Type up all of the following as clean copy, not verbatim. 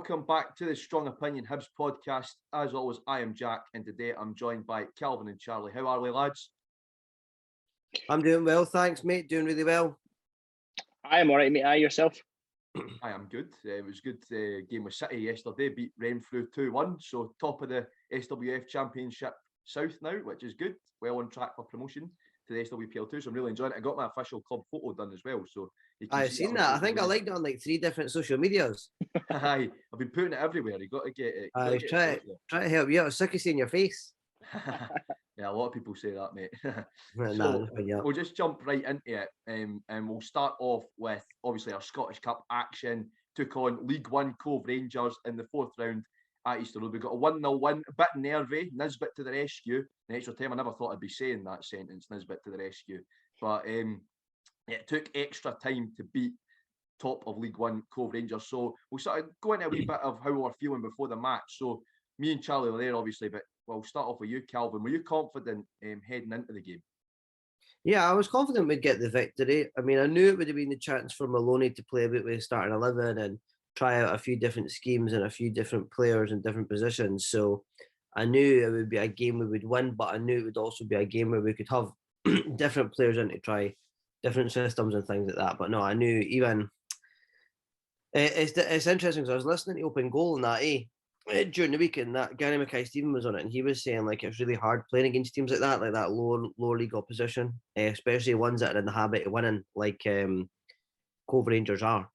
Welcome back to the Strong Opinion Hibs podcast. As always, I am Jack, and today I'm joined by Calvin and Charlie. How are we, lads? I'm doing well, thanks, mate. Doing really well. I am all right, mate. Yourself? I am good. It was a good game with City yesterday. Beat Renfrew 2-1. So top of the SWF Championship South now, which is good. Well on track for promotion to the SWPL2. So I'm really enjoying it. I got my official club photo done as well. So I've seen that. I think I liked it on like 3 different social medias. Aye, I've been putting it everywhere. You got to get it. I was trying to help you out. I was sick of seeing your face. Yeah, a lot of people say that, mate. So we'll just jump right into it, and we'll start off with obviously our Scottish Cup action. Took on League One Cove Rangers in the 4th round at Easter Road. We got a 1-0 win, a bit nervy. Nisbet to the rescue. In extra time, I never thought I'd be saying that sentence. Nisbet to the rescue, but it took extra time to beat top of League One Cove Rangers. So we'll sort of go into a wee bit of how we were feeling before the match. So me and Charlie were there, obviously, but we'll start off with you, Calvin. Were you confident heading into the game? Yeah, I was confident we'd get the victory. I mean, I knew it would have been the chance for Maloney to play a bit with starting 11 and try out a few different schemes and a few different players in different positions. So I knew it would be a game we would win, but I knew it would also be a game where we could have different players in to try different systems and things like that. But no, I knew even it's interesting because I was listening to Open Goal and that during the week, and that Gary Mackay-Stephen was on it, and he was saying like it's really hard playing against teams like that lower league opposition, especially ones that are in the habit of winning, like Cove Rangers are,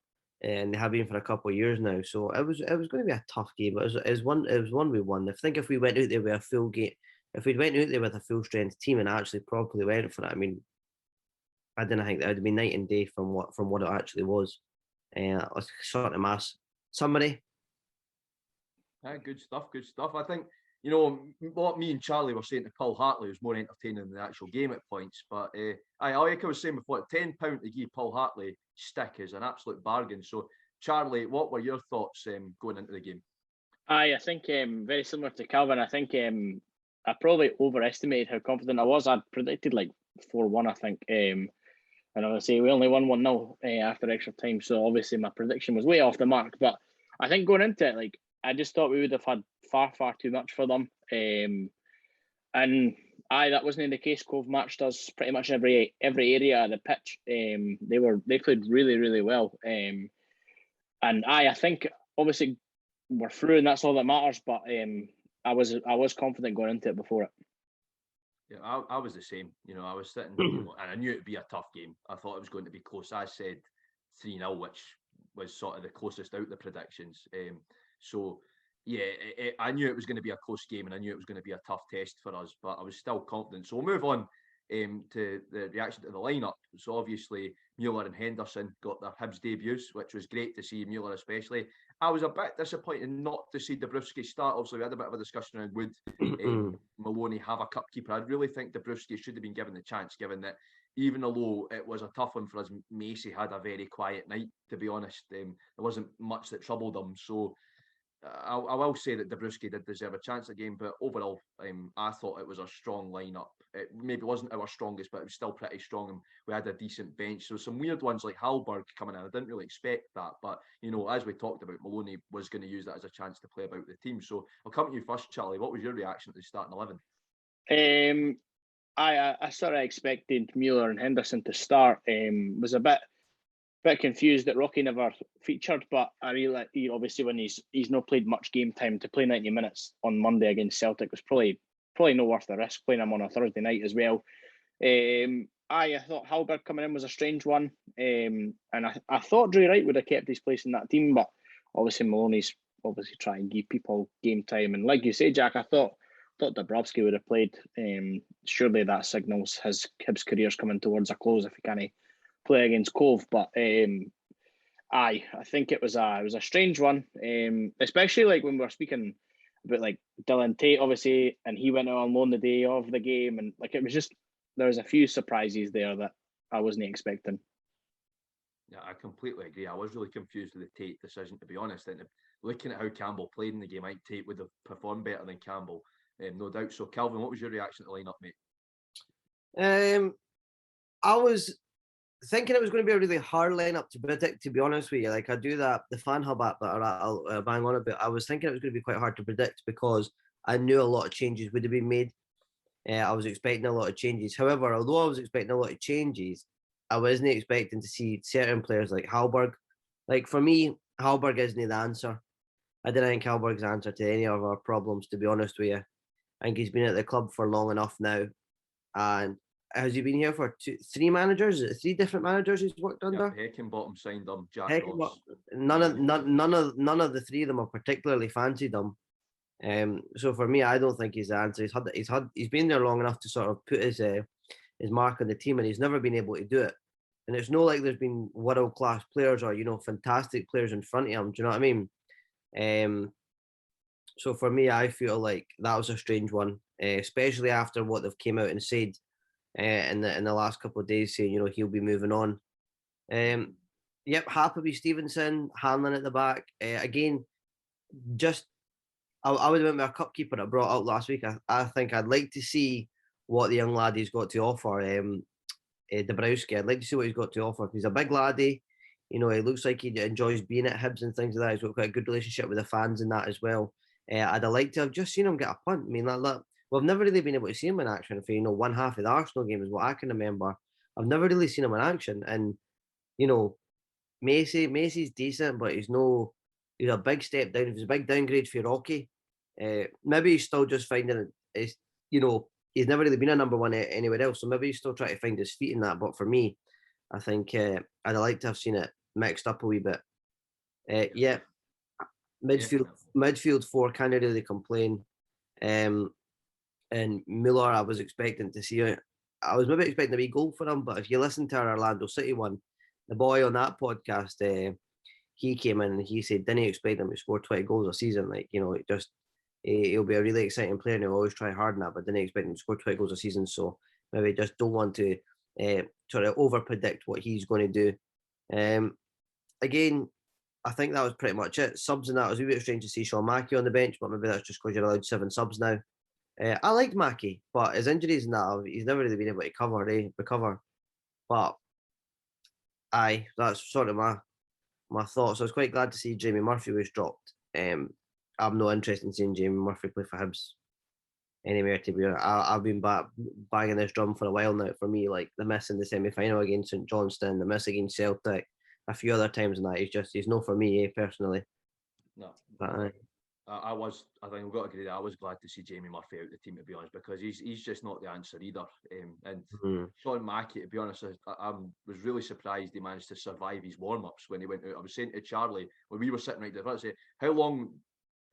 and they have been for a couple of years now. So it was going to be a tough game. It was one we won. I think if we went out there with a full game, if we'd went out there with a full strength team and actually properly went for it, I mean, I didn't think that would be night and day from what it actually was. Let's sort of mass summary. Good stuff, good stuff. I think, you know, what me and Charlie were saying to Paul Hartley was more entertaining than the actual game at points. But like I was saying before, £10 to give Paul Hartley stick is an absolute bargain. So, Charlie, what were your thoughts going into the game? I think very similar to Calvin. I think I probably overestimated how confident I was. I predicted like 4-1, I think. And obviously, we only won 1-0 after extra time. So, obviously, my prediction was way off the mark. But I think going into it, like, I just thought we would have had far too much for them. And that wasn't the case. Cove matched us pretty much every area of the pitch. They played really well. And I think obviously we're through and that's all that matters. But I was confident going into it before it. Yeah, I was the same. You know, I was sitting, and I knew it'd be a tough game. I thought it was going to be close. I said 3-0, which was sort of the closest out the predictions. So, yeah, I knew it was going to be a close game, and I knew it was going to be a tough test for us, but I was still confident. So we'll move on to the reaction to the lineup. So obviously, Mueller and Henderson got their Hibs debuts, which was great to see, Mueller especially. I was a bit disappointed not to see Dabrowski start. Obviously, we had a bit of a discussion around would Maloney have a cup keeper. I really think Dabrowski should have been given the chance, given that even though it was a tough one for us, Macy had a very quiet night, to be honest. There wasn't much that troubled him. So I will say that Dabrowski did deserve a chance again, but overall, I thought it was a strong lineup. It maybe wasn't our strongest, but it was still pretty strong, and we had a decent bench. So some weird ones like Hallberg coming in, I didn't really expect that, but you know, as we talked about, Maloney was going to use that as a chance to play about the team. So I'll come to you first, Charlie. What was your reaction to the starting 11? I sort of expected Mueller and Henderson to start. Was a bit confused that Rocky never featured, but I really obviously when he's not played much game time, to play 90 minutes on Monday against Celtic was probably not worth the risk, playing him on a Thursday night as well. I thought Hallberg coming in was a strange one, and I thought Drew Wright would have kept his place in that team, but obviously Maloney's obviously trying to give people game time, and like you say, Jack, I thought Dabrowski would have played. Surely that signals his career's coming towards a close if he can't play against Cove, but I think it was a strange one, especially like when we were speaking about like Dylan Tate, obviously, and he went out on loan the day of the game, and like it was just there was a few surprises there that I wasn't expecting. Yeah, I completely agree. I was really confused with the Tate decision, to be honest. And looking at how Campbell played in the game, I think Tate would have performed better than Campbell, no doubt. So, Calvin, what was your reaction to the lineup, mate? I was thinking it was going to be a really hard lineup to predict, to be honest with you. Like I do that, the fan hub app that I'll bang on about. I was thinking it was going to be quite hard to predict because I knew a lot of changes would have been made. I was expecting a lot of changes. However, although I was expecting a lot of changes, I wasn't expecting to see certain players like Hallberg. Like for me, Hallberg isn't the answer. I didn't think Hallberg's the answer to any of our problems, to be honest with you. I think he's been at the club for long enough now. And has he been here for three managers? Is it three different managers he's worked under? Yeah, Heckenbottom signed him. Jack Ross. None of the three of them have particularly fancied him. So for me, I don't think he's the answer. He's been there long enough to sort of put his mark on the team, and he's never been able to do it. And it's not like there's been world class players or fantastic players in front of him. Do you know what I mean? So for me, I feel like that was a strange one, especially after what they've came out and said in the last couple of days, saying he'll be moving on. Yep, Happy Stevenson, Hanlon at the back. Again, just I would have went with a cup keeper that I brought up last week. I think I'd like to see what the young lad he's got to offer. Dabrowski, I'd like to see what he's got to offer. He's a big laddie. He looks like he enjoys being at Hibs and things like that. He's got quite a good relationship with the fans and that as well. I'd have liked to have just seen him get a punt. I mean, well, I've never really been able to see him in action for one half of the Arsenal game is what I can remember. I've never really seen him in action, and Macy's decent, but he's a big step down. He's a big downgrade for Rocky. Maybe he's still just finding it. He's never really been a number one anywhere else, so maybe he's still trying to find his feet in that. But for me, I think I'd like to have seen it mixed up a wee bit. Yeah, midfield four can't really complain. And Muller, I was expecting to see it. I was maybe expecting a wee goal for him, but if you listen to our Orlando City one, the boy on that podcast, he came in and he said, didn't expect him to score 20 goals a season. Like, he'll be a really exciting player and he'll always try hard in that, but didn't expect him to score 20 goals a season. So maybe just don't want to sort of over predict what he's going to do. Again, I think that was pretty much it. Subs and that, it was a bit strange to see Sean Mackey on the bench, but maybe that's just because you're allowed 7 subs now. I liked Mackey, but his injuries and that, he's never really been able to recover. But that's sort of my thoughts. I was quite glad to see Jamie Murphy was dropped. I'm not interested in seeing Jamie Murphy play for Hibs anywhere, to be honest. I've been banging this drum for a while now. For me, like the miss in the semi-final against St Johnstone, the miss against Celtic, a few other times, and that he's no for me, personally. No, but, I think we've got to agree that I was glad to see Jamie Murphy out of the team, to be honest, because he's just not the answer either. And Sean Mackey, to be honest, I was really surprised he managed to survive his warm-ups when he went out. I was saying to Charlie, when we were sitting right there, I say, how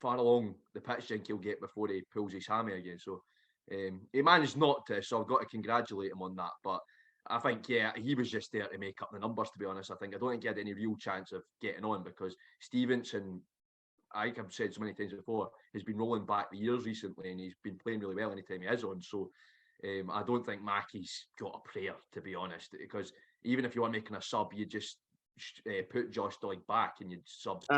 far along the pitch do you think he'll get before he pulls his hammy again? So he managed not to, so I've got to congratulate him on that. But I think, he was just there to make up the numbers, to be honest. I don't think he had any real chance of getting on because Stevenson, like I've said so many times before, has been rolling back the years recently and he's been playing really well anytime he is on. So I don't think Mackey's got a prayer, to be honest, because even if you are making a sub, you just put Josh Doig back and you'd sub. So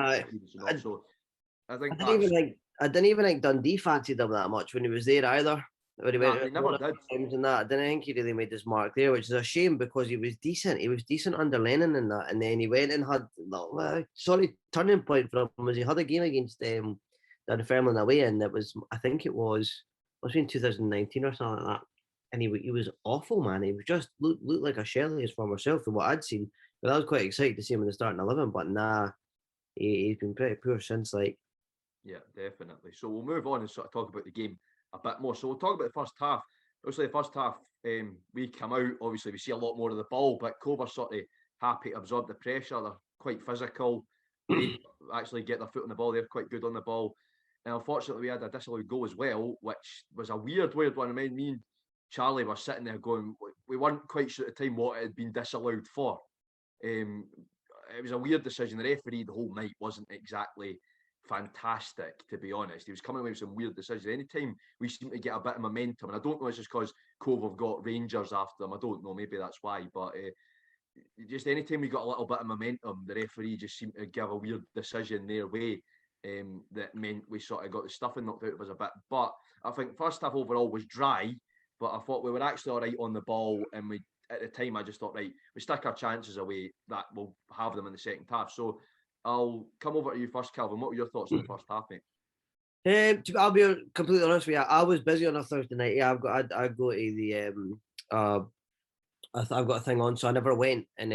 I didn't even think Dundee fancied him that much when he was there either. When he went he never did. And that, I didn't think he really made his mark there, which is a shame because he was decent. He was decent under Lennon and that, and then he went and had turning point for him was he had a game against Dunfermline away, and it was it was in 2019 or something like that, and he was awful, man. He was just looked like a shell of his former self from what I'd seen. But I was quite excited to see him in the starting 11, but nah, he's been pretty poor since. Yeah, definitely. So we'll move on and sort of talk about the game a bit more. So we'll talk about the first half. Obviously, the first half, we come out, obviously, we see a lot more of the ball, but Cove are sort of happy to absorb the pressure. They're quite physical. They actually get their foot on the ball. They're quite good on the ball. And unfortunately, we had a disallowed goal as well, which was a weird one. I mean, me and Charlie were sitting there going, we weren't quite sure at the time what it had been disallowed for. It was a weird decision. The referee the whole night wasn't exactly fantastic, to be honest. He was coming away with some weird decisions. Anytime we seem to get a bit of momentum, and I don't know, it's just because Cove have got Rangers after them. I don't know, maybe that's why. But just anytime we got a little bit of momentum, the referee just seemed to give a weird decision their way that meant we sort of got the stuffing knocked out of us a bit. But I think first half overall was dry, but I thought we were actually all right on the ball, and at the time I just thought, right, we stick our chances away, that we'll have them in the second half. So I'll come over to you first, Calvin. What were your thoughts on the first half, mate? I'll be completely honest with you. I was busy on a Thursday night. Yeah, I go to the I've got a thing on, so I never went, and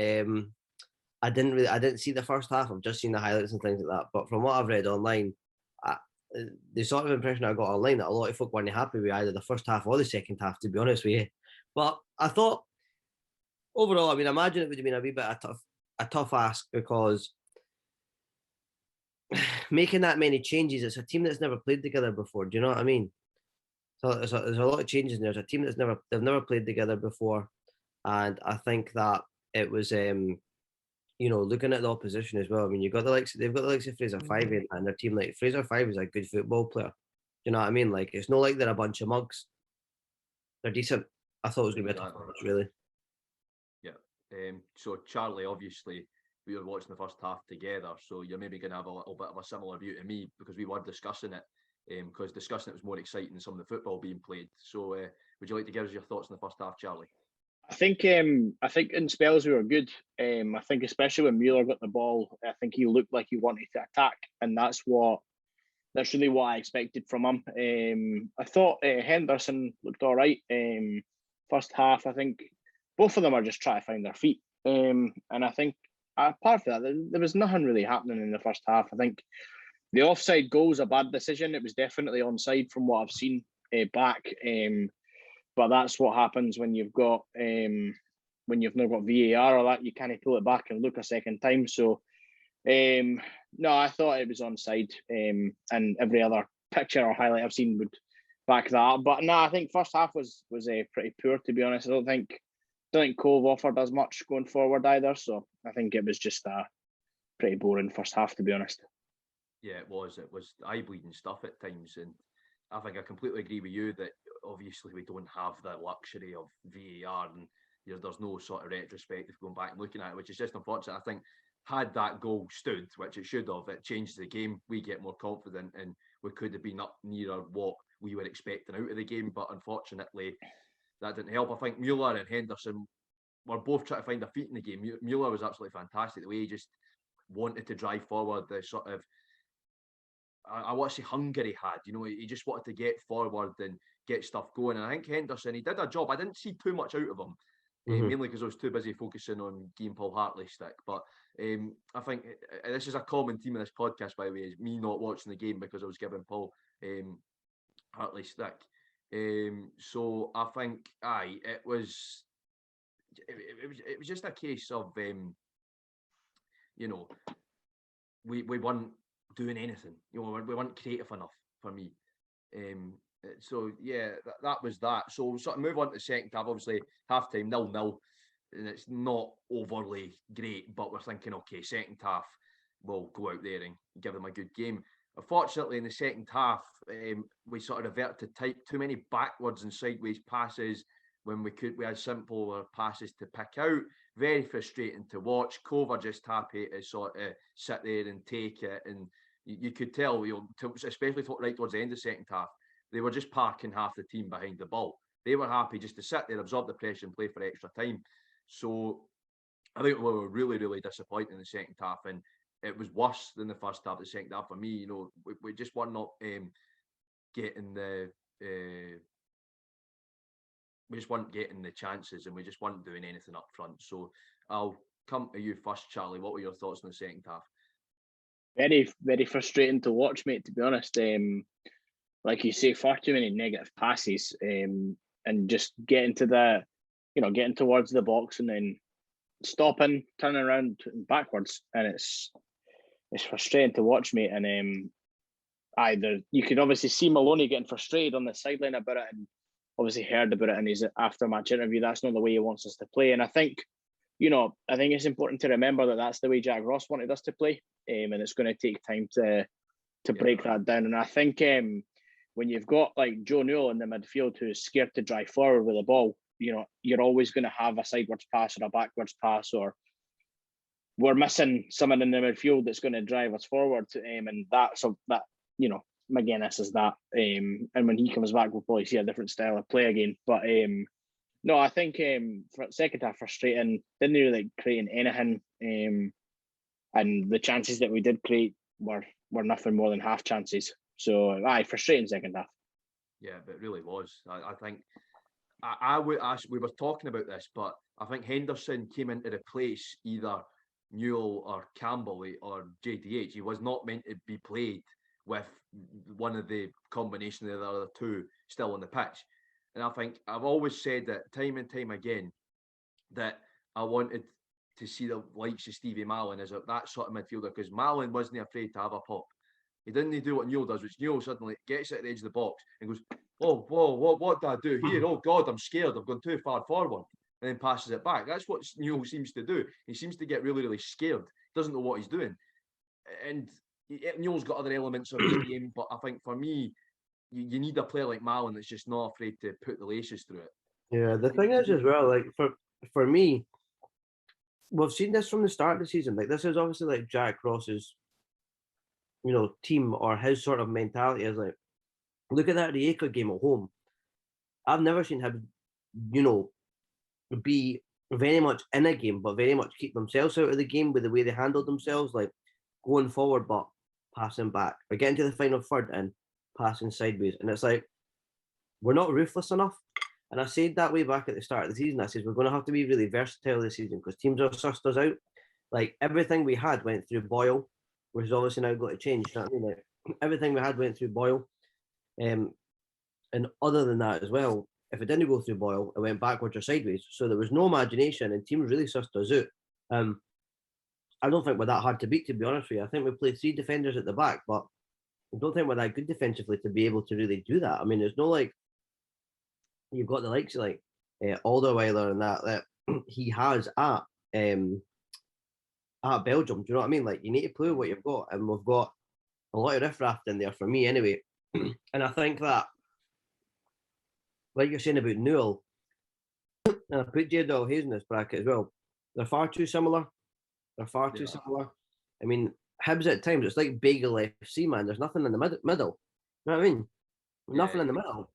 I didn't see the first half. I've just seen the highlights and things like that. But from what I've read online, the sort of impression I got online that a lot of folk weren't happy with either the first half or the second half, to be honest with you. But I thought overall, I mean, I imagine it would have been a wee bit a tough ask, because making that many changes, it's a team that's never played together before. Do you know what I mean? So there's a lot of changes in there. It's a team they've never played together before, and I think that it was looking at the opposition as well. I mean, they've got the likes of Fraser Five and their team. Like, Fraser Five is a good football player. Do you know what I mean? Like, it's not like they're a bunch of mugs. They're decent. I thought it was going to be a tough match, really. Yeah. So Charlie, obviously, we were watching the first half together, so you're maybe going to have a little bit of a similar view to me, because we were discussing it, because discussing it was more exciting than some of the football being played. So would you like to give us your thoughts on the first half, Charlie? I think in spells we were good. I think especially when Mueller got the ball, I think he looked like he wanted to attack, and that's really what I expected from him. I thought Henderson looked all right. First half, I think both of them are just trying to find their feet. And I think apart from that, there was nothing really happening in the first half. I think the offside goal was a bad decision. It was definitely onside from what I've seen back. But that's what happens when you've not got VAR or that. You can't pull it back and look a second time. So no, I thought it was onside, and every other picture or highlight I've seen would back that up. But no, I think first half was pretty poor, to be honest. I don't think Cove offered as much going forward either. So I think it was just a pretty boring first half, to be honest. Yeah, it was. It was eye-bleeding stuff at times, and I think I completely agree with you that obviously we don't have the luxury of VAR, and there's no sort of retrospective going back and looking at it, which is just unfortunate. I think had that goal stood, which it should have, it changed the game. We get more confident, and we could have been up nearer what we were expecting out of the game, but unfortunately that didn't help. I think Mueller and Henderson were both trying to find their feet in the game. Mueller was absolutely fantastic, the way he just wanted to drive forward, the sort of, I want to say, hunger he had. He just wanted to get forward and get stuff going. And I think Henderson, he did a job. I didn't see too much out of him, mainly because I was too busy focusing on Guy Paul Hartley stick. But I think this is a common theme in this podcast, by the way, is me not watching the game because I was giving Paul Hartley stick. So I think, it was just a case of, we weren't doing anything. We weren't creative enough for me. So yeah, that was that. So we'll sort of move on to the second half. Obviously, half-time 0-0, and it's not overly great, but we're thinking, okay, second half, we'll go out there and give them a good game. Unfortunately, in the second half, we sort of reverted to type, too many backwards and sideways passes when we had simpler passes to pick out. Very frustrating to watch. Cove are just happy to sort of sit there and take it, and you could tell, especially right towards the end of the second half, they were just parking half the team behind the ball. They were happy just to sit there, absorb the pressure, and play for extra time. So I think we were really, really disappointed in the second half, and it was worse than the first half. The second half for me, we just were not getting the. We just weren't getting the chances, and we just weren't doing anything up front. So I'll come to you first, Charlie. What were your thoughts on the second half? Very, very frustrating to watch, mate, to be honest. Like you say, far too many negative passes, and just getting towards the box and then stopping, turning around and backwards, and it's frustrating to watch, mate. And either you could obviously see Maloney getting frustrated on the sideline about it, and obviously heard about it in his after-match interview. That's not the way he wants us to play, and I think it's important to remember that that's the way Jack Ross wanted us to play, and it's going to take time to break that down. And I think when you've got like Joe Newell in the midfield who's scared to drive forward with the ball, you're always going to have a sidewards pass or a backwards pass, or we're missing someone in the midfield that's going to drive us forward. And McGuinness is that. And when he comes back, we'll probably see a different style of play again. But No, I think for second half frustrating. Didn't really creating anything, and the chances that we did create were nothing more than half chances. So, frustrating second half. Yeah, but it really was. I think we were talking about this, but I think Henderson came in to replace either Newell or Campbell or JDH. He was not meant to be played with one of the combination of the other two still on the pitch. And I think I've always said that time and time again that I wanted to see the likes of Stevie Mallon as that sort of midfielder, because Mallon wasn't afraid to have a pop. He didn't do what Newell does, which Newell suddenly gets at the edge of the box and goes, "Oh, whoa, what did I do here? Oh God, I'm scared. I've gone too far forward," and then passes it back. That's what Newell seems to do. He seems to get really, really scared. Doesn't know what he's doing, and Newell's got other elements of his game. But I think for me, you need a player like Mallon that's just not afraid to put the laces through it. Yeah, the thing is as well, like for me, we've seen this from the start of the season. Like this is obviously like Jack Ross's, team or his sort of mentality is like, look at that Rijeka game at home. I've never seen him, be very much in a game, but very much keep themselves out of the game with the way they handled themselves, like going forward but passing back, or getting to the final third and passing sideways. And it's like, we're not ruthless enough. And I said that way back at the start of the season. I said, we're going to have to be really versatile this season because teams are sussed us out. Like everything we had went through Boyle, which is obviously now got to change. You know what I mean? Like, everything we had went through Boyle. And other than that as well, if it didn't go through Boyle, it went backwards or sideways. So there was no imagination and teams really sussed us out. I don't think we're that hard to beat, to be honest with you. I think we played 3 defenders at the back, but I don't think we're that good defensively to be able to really do that. I mean, there's no like, you've got the likes of like Alderweiler and that he has at Belgium. Do you know what I mean? Like, you need to play with what you've got, and we've got a lot of riffraff in there for me anyway. And I think that, like you're saying about Newell, and I put Jadwell Hayes in this bracket as well, they're far too similar. I mean, Hibs at times, it's like Bagel FC, man. There's nothing in the middle. You know what I mean? Nothing in the middle.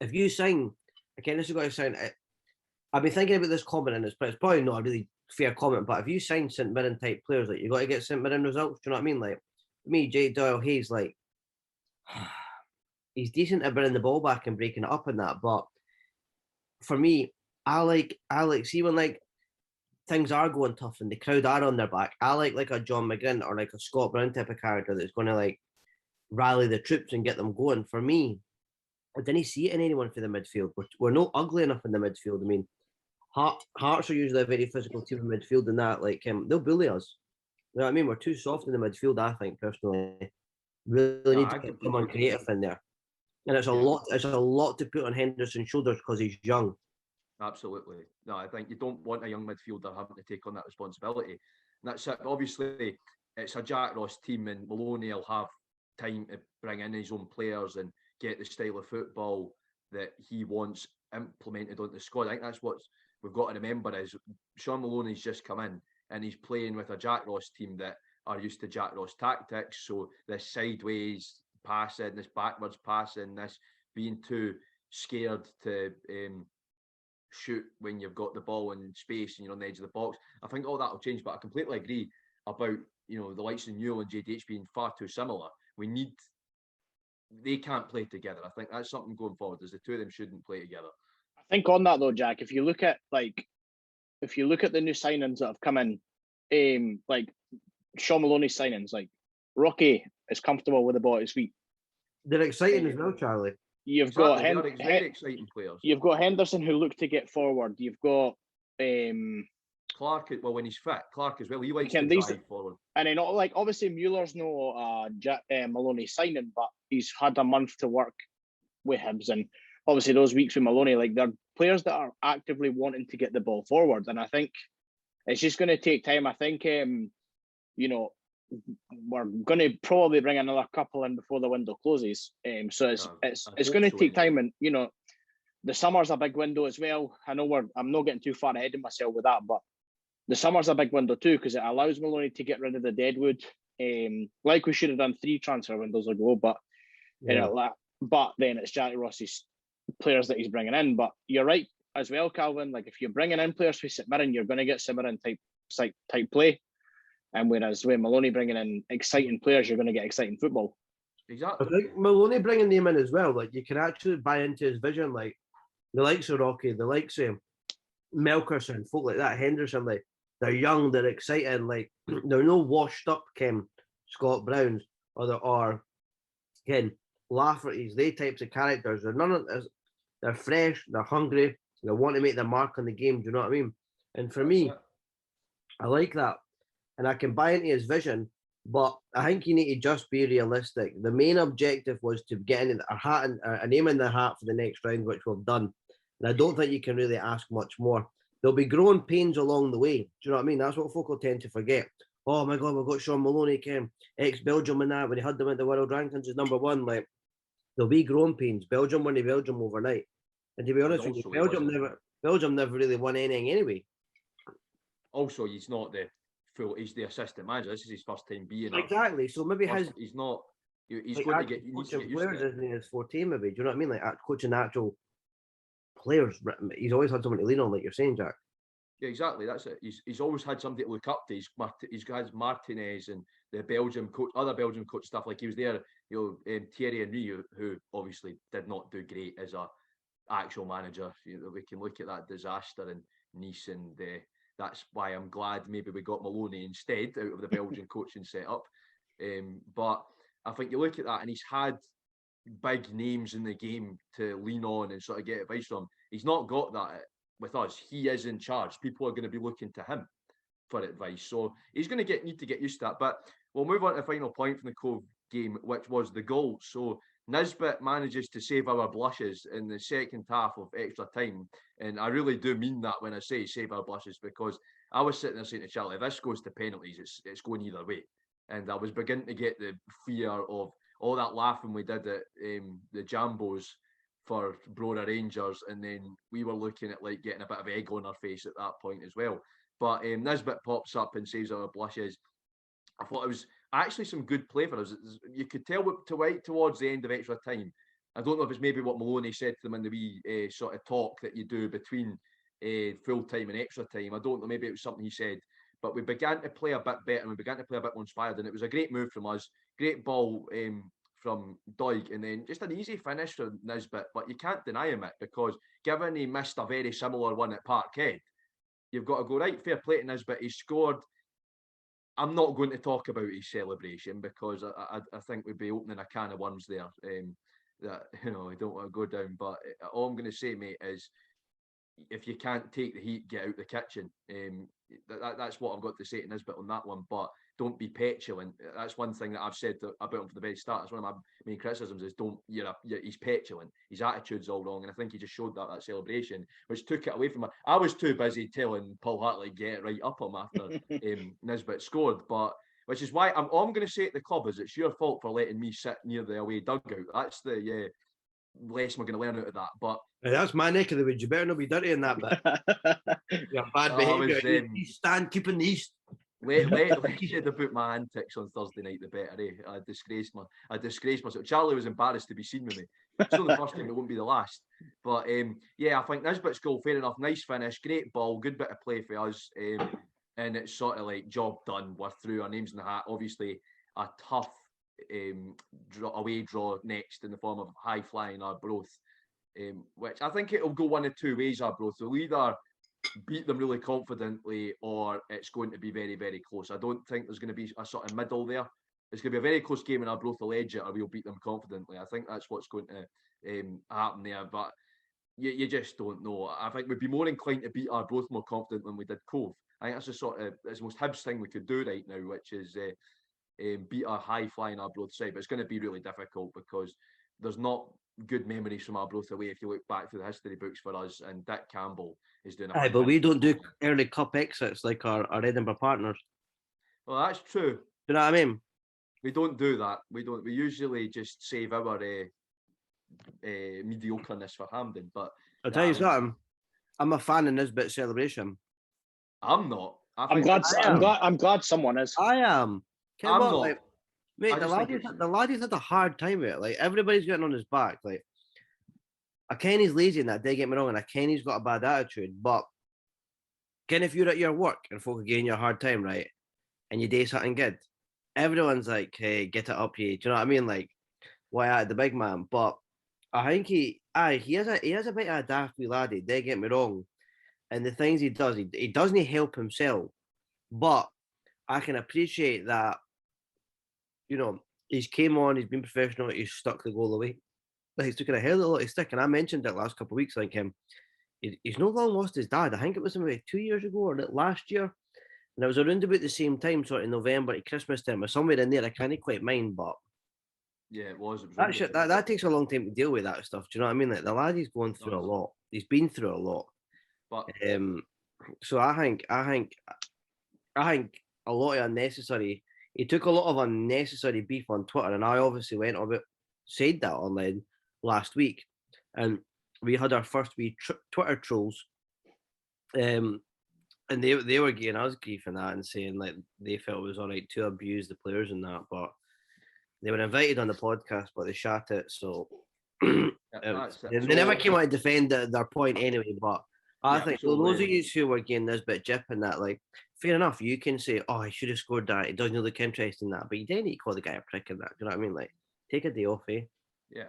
If you sign, again, this has got to sound, I've been thinking about this comment, and it's probably not a really fair comment, but if you sign St Mirren type players, like, you got to get St Mirren results. Do you know what I mean? Like, for me, Jake Doyle Hayes, like, he's decent at bringing the ball back and breaking it up and that, but for me, I like see when like things are going tough and the crowd are on their back, I like a John McGinn or like a Scott Brown type of character that's going to like rally the troops and get them going. For me, I didn't see it in anyone for the midfield. We're not ugly enough in the midfield. I mean, Hearts are usually a very physical team in midfield, and that like they'll bully us. You know what I mean? We're too soft in the midfield, I think, personally. Really need to get someone creative in there. And it's a lot. It's a lot to put on Henderson's shoulders because he's young. Absolutely. No, I think you don't want a young midfielder having to take on that responsibility. And that's it. Obviously, it's a Jack Ross team, and Maloney will have time to bring in his own players and get the style of football that he wants implemented onto the squad. I think that's what we've got to remember is Sean Maloney's just come in and he's playing with a Jack Ross team that are used to Jack Ross tactics. So this sideways passing, this backwards passing, this being too scared to shoot when you've got the ball in space and you're on the edge of the box. I think all that will change, but I completely agree about the likes of Newell and JDH being far too similar. They can't play together. I think that's something going forward, is the two of them shouldn't play together. I think on that though, Jack, if you look at the new signings that have come in, like Sean Maloney's signings, like Rocky is comfortable with the ball at his feet. They're exciting as well, Charlie. You've got very exciting players. You've got Henderson who look to get forward. You've got Clark. Well, when he's fit, Clark as well. He likes to drive forward. And then, like, obviously Mueller's no Maloney signing, but he's had a month to work with Hibs, and obviously those weeks with Maloney, like, they're players that are actively wanting to get the ball forward, and I think it's just going to take time. I think we're going to probably bring another couple in before the window closes. So it's going to take time, and the summer's a big window as well. I know I'm not getting too far ahead of myself with that, but the summer's a big window too because it allows Maloney to get rid of the deadwood, like we should have done 3 transfer windows ago. But but then it's Jack Ross's players that he's bringing in. But you're right as well, Calvin. Like if you're bringing in players for St Mirren, you're going to get St Mirren type play. And whereas with Maloney bringing in exciting players, you're going to get exciting football. Exactly. I think Maloney bringing them in as well. Like you can actually buy into his vision. Like the likes of Rocky, the likes of Melkerson, folk like that, Henderson. Like they're young, they're exciting. Like they're no washed up Scott Browns or Ken Lafferty's. They types of characters. They're fresh. They're hungry. They want to make their mark on the game. Do you know what I mean? And for me, I like that. And I can buy into his vision, but I think you need to just be realistic. The main objective was to get in a name in the hat for the next round, which we've done. And I don't think you can really ask much more. There'll be growing pains along the way. Do you know what I mean? That's what folk will tend to forget. Oh my God, we've got Sean Maloney, ex-Belgium and that, when he had them at the world rankings as number one. Like, there'll be growing pains. Belgium won the Belgium overnight. And to be honest with you, Belgium never really won anything anyway. Also, he's not he's the assistant manager. This is his first time being exactly. So maybe he's going to get used to players isn't his forte, maybe. Do you know what I mean? Like coaching actual players, he's always had someone to lean on, like you're saying, Jack. Yeah, exactly. That's it. He's always had somebody to look up to. He's got Martinez and the Belgium coach, other Belgium coach stuff. Like he was there, Thierry Henry, who obviously did not do great as a actual manager. We can look at that disaster in Nice, and that's why I'm glad maybe we got Maloney instead out of the Belgian coaching setup. But I think you look at that, and he's had big names in the game to lean on and sort of get advice from. He's not got that with us. He is in charge. People are going to be looking to him for advice. So he's going to need to get used to that. But we'll move on to the final point from the Cove game, which was the goal. So Nisbet manages to save our blushes in the second half of extra time. And I really do mean that when I say save our blushes, because I was sitting there saying to Charlie, if this goes to penalties, it's going either way. And I was beginning to get the fear of all that laughing we did at the Jambos for Brora Rangers, and then we were looking at like getting a bit of egg on our face at that point as well. But Nisbet pops up and saves our blushes. I thought it was actually some good play for us. You could tell right towards the end of extra time. I don't know if it's maybe what Maloney said to them in the wee sort of talk that you do between full time and extra time. I don't know, maybe it was something he said. But we began to play a bit better, and we began to play a bit more inspired, and it was a great move from us. Great ball from Doig, and then just an easy finish from Nisbet. But you can't deny him it, because given he missed a very similar one at Parkhead, you've got to go, right, fair play to Nisbet. He scored. I'm not going to talk about his celebration, because I think we'd be opening a can of worms there that I don't want to go down. But all I'm going to say, mate, is if you can't take the heat, get out the kitchen. That's what I've got to say to Nisbet on that one. But don't be petulant. That's one thing that I've said about him from the very start. That's one of my main criticisms is he's petulant. His attitude's all wrong, and I think he just showed that celebration, which took it away from him. I was too busy telling Paul Hartley get it right up him after Nisbet scored, but which is why all I'm going to say at the club is it's your fault for letting me sit near the away dugout. That's the lesson we're going to learn out of that. But that's my neck of the woods. You better not be dirty in that bit. You're bad behaviour. Stand keeping the east. Let you about my antics on Thursday night, the better. I disgraced myself. Charlie was embarrassed to be seen with me. It's not the first time, it won't be the last. But I think Nisbet's goal, fair enough. Nice finish, great ball, good bit of play for us. And it's sort of like job done. We're through, our name's in the hat. Obviously, a tough away draw next in the form of high flying Arbroath, which I think it'll go one of two ways. Arbroath will either beat them really confidently, or it's going to be very, very close. I don't think there's going to be a sort of middle there. It's going to be a very close game, and Arbroath will edge it, or we'll beat them confidently. I think that's what's going to happen there. But you just don't know. I think we'd be more inclined to beat Arbroath more confident than we did Cove. I think that's the most Hibs thing we could do right now, which is beat a high flying Arbroath side. But it's going to be really difficult, because there's not good memories from Arbroath away if you look back through the history books for us, and Dick Campbell is doing but we don't do early cup exits like our Edinburgh partners. Well, that's true. Do you know what I mean? We don't do that. We usually just save our mediocreness for Hampden. But I'll tell you something, I'm a fan of Nisbet celebration. I'm not. I'm glad someone is. I am. I'm not. Like, mate, the laddies had a hard time with it. Like, everybody's getting on his back. Like, Kenny's lazy in that, don't get me wrong, and Kenny's got a bad attitude, but if you're at your work and folk are giving you a hard time, right, and you do something good, everyone's like, hey, get it up, you. Do you know what I mean? Like, why at the big man? But I think he has a bit of a daft wee laddie, don't get me wrong. And the things he does, he doesn't help himself. But I can appreciate that, he's came on, he's been professional, he's stuck the goal away. He's taken a hell of a lot of stick, and I mentioned it last couple of weeks, like he's no long lost his dad. I think it was maybe 2 years ago or last year. And it was around about the same time, sort of November to Christmas time, or somewhere in there. I can't quite mind, but yeah, it was. that shit, that takes a long time to deal with that stuff. Do you know what I mean? Like the lad, he's going through a lot. He's been through a lot. But so I think a lot of unnecessary. He took a lot of unnecessary beef on Twitter, and I obviously went about said that online last week, and we had our first wee Twitter trolls, and they were getting us grief in that and saying like they felt it was all right to abuse the players and that, but they were invited on the podcast, but they shat it, so they never came out to defend their point anyway. But I think those of you who were getting this bit jip and that, like, fair enough, you can say, oh, he should have scored that, it doesn't look interesting that, but you don't need to call the guy a prick in that. Do you know what I mean? Like, take a day off, eh? Yeah,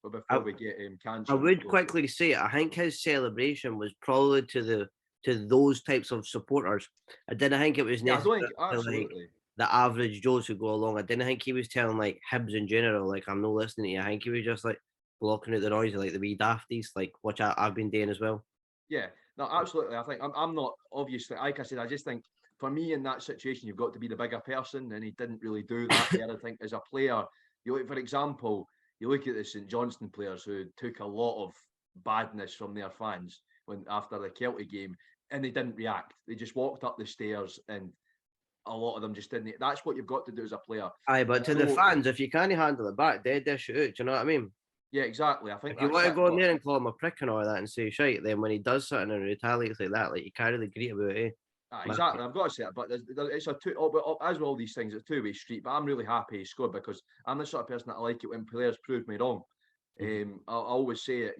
before we get cancer, I would quickly say, I think his celebration was probably to those types of supporters. I didn't think it was necessarily like the average Joes who go along. I didn't think he was telling like Hibs in general, like, I'm not listening to you. I think he was just like blocking out the noise, like the wee dafties, like which I've been doing as well. Yeah, no, absolutely. I think I'm not, obviously, like I said, I just think for me in that situation, you've got to be the bigger person, and he didn't really do that there. I think as a player, for example, you look at the St Johnstone players who took a lot of badness from their fans after the Celtic game, and they didn't react. They just walked up the stairs, and a lot of them just didn't. That's what you've got to do as a player. Aye, but to the fans, if you can't handle it back, they dish it out. Do you know what I mean? Yeah, exactly. I think if you want to go in there and call him a prick and all that and say shite, then when he does something and retaliates like that, like, you can't really agree about it. Exactly, I've got to say it, but it's as with all these things, it's a two-way street. But I'm really happy he scored, because I'm the sort of person that I like it when players prove me wrong. I always say it,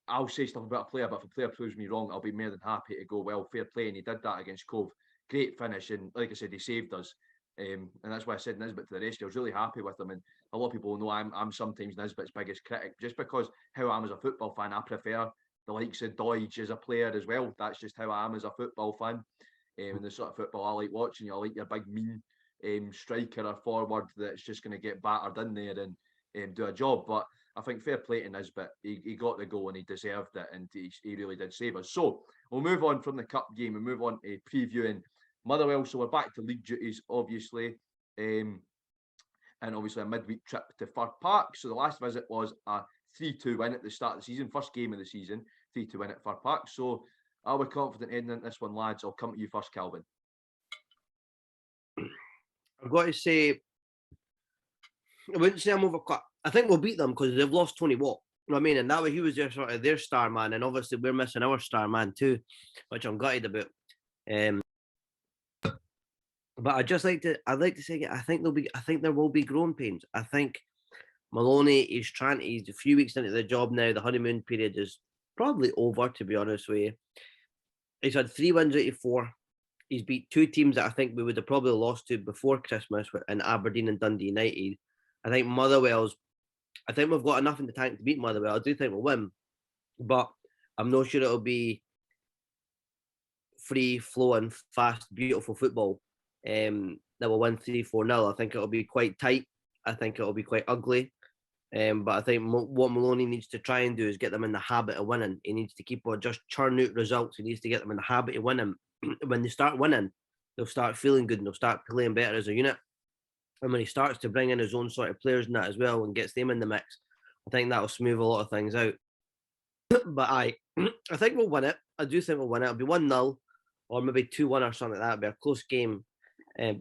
I'll say stuff about a player, but if a player proves me wrong, I'll be more than happy to go, well, fair play. And he did that against Cove. Great finish, and like I said, he saved us. And that's why I said Nisbet to the rescue. I was really happy with him, and a lot of people know I'm sometimes Nisbet's biggest critic, just because how I am as a football fan. I prefer the likes of Doidge as a player as well. That's just how I am as a football fan. And the sort of football I like watching, I like your big mean striker or forward that's just going to get battered in there and do a job. But I think fair play to Nisbet. He got the goal and he deserved it, and he really did save us. So we'll move on from the cup game and move on to previewing Motherwell. So we're back to league duties, obviously. And obviously a midweek trip to Fir Park. So the last visit was a 3-2 win at the start of the season, first game of the season, 3-2 win at Fir Park. So are we confident in this one, lads? I'll come to you first, Calvin. I've got to say, I wouldn't say I'm overcut. I think we'll beat them because they've lost Tony Watt. You know what I mean? And that way he was their star man, and obviously we're missing our star man too, which I'm gutted about. But I'd like to say, I think there will be growing pains. I think Maloney he's a few weeks into the job now. The honeymoon period is probably over, to be honest with you. He's had 3 wins out of 4. He's beat 2 teams that I think we would have probably lost to before Christmas, in Aberdeen and Dundee United. I think we've got enough in the tank to beat Motherwell. I do think we'll win, but I'm not sure it'll be free flowing, fast, beautiful football. That will win 3-4-0. I think it'll be quite tight. I think it'll be quite ugly. But I think what Maloney needs to try and do is get them in the habit of winning. He needs to keep on just churn out results. He needs to get them in the habit of winning. When they start winning, they'll start feeling good and they'll start playing better as a unit. And when he starts to bring in his own sort of players in that as well and gets them in the mix, I think that'll smooth a lot of things out. But I think we'll win it. I do think we'll win it. It'll be 1-0 or maybe 2-1 or something like that. It'll be a close game. I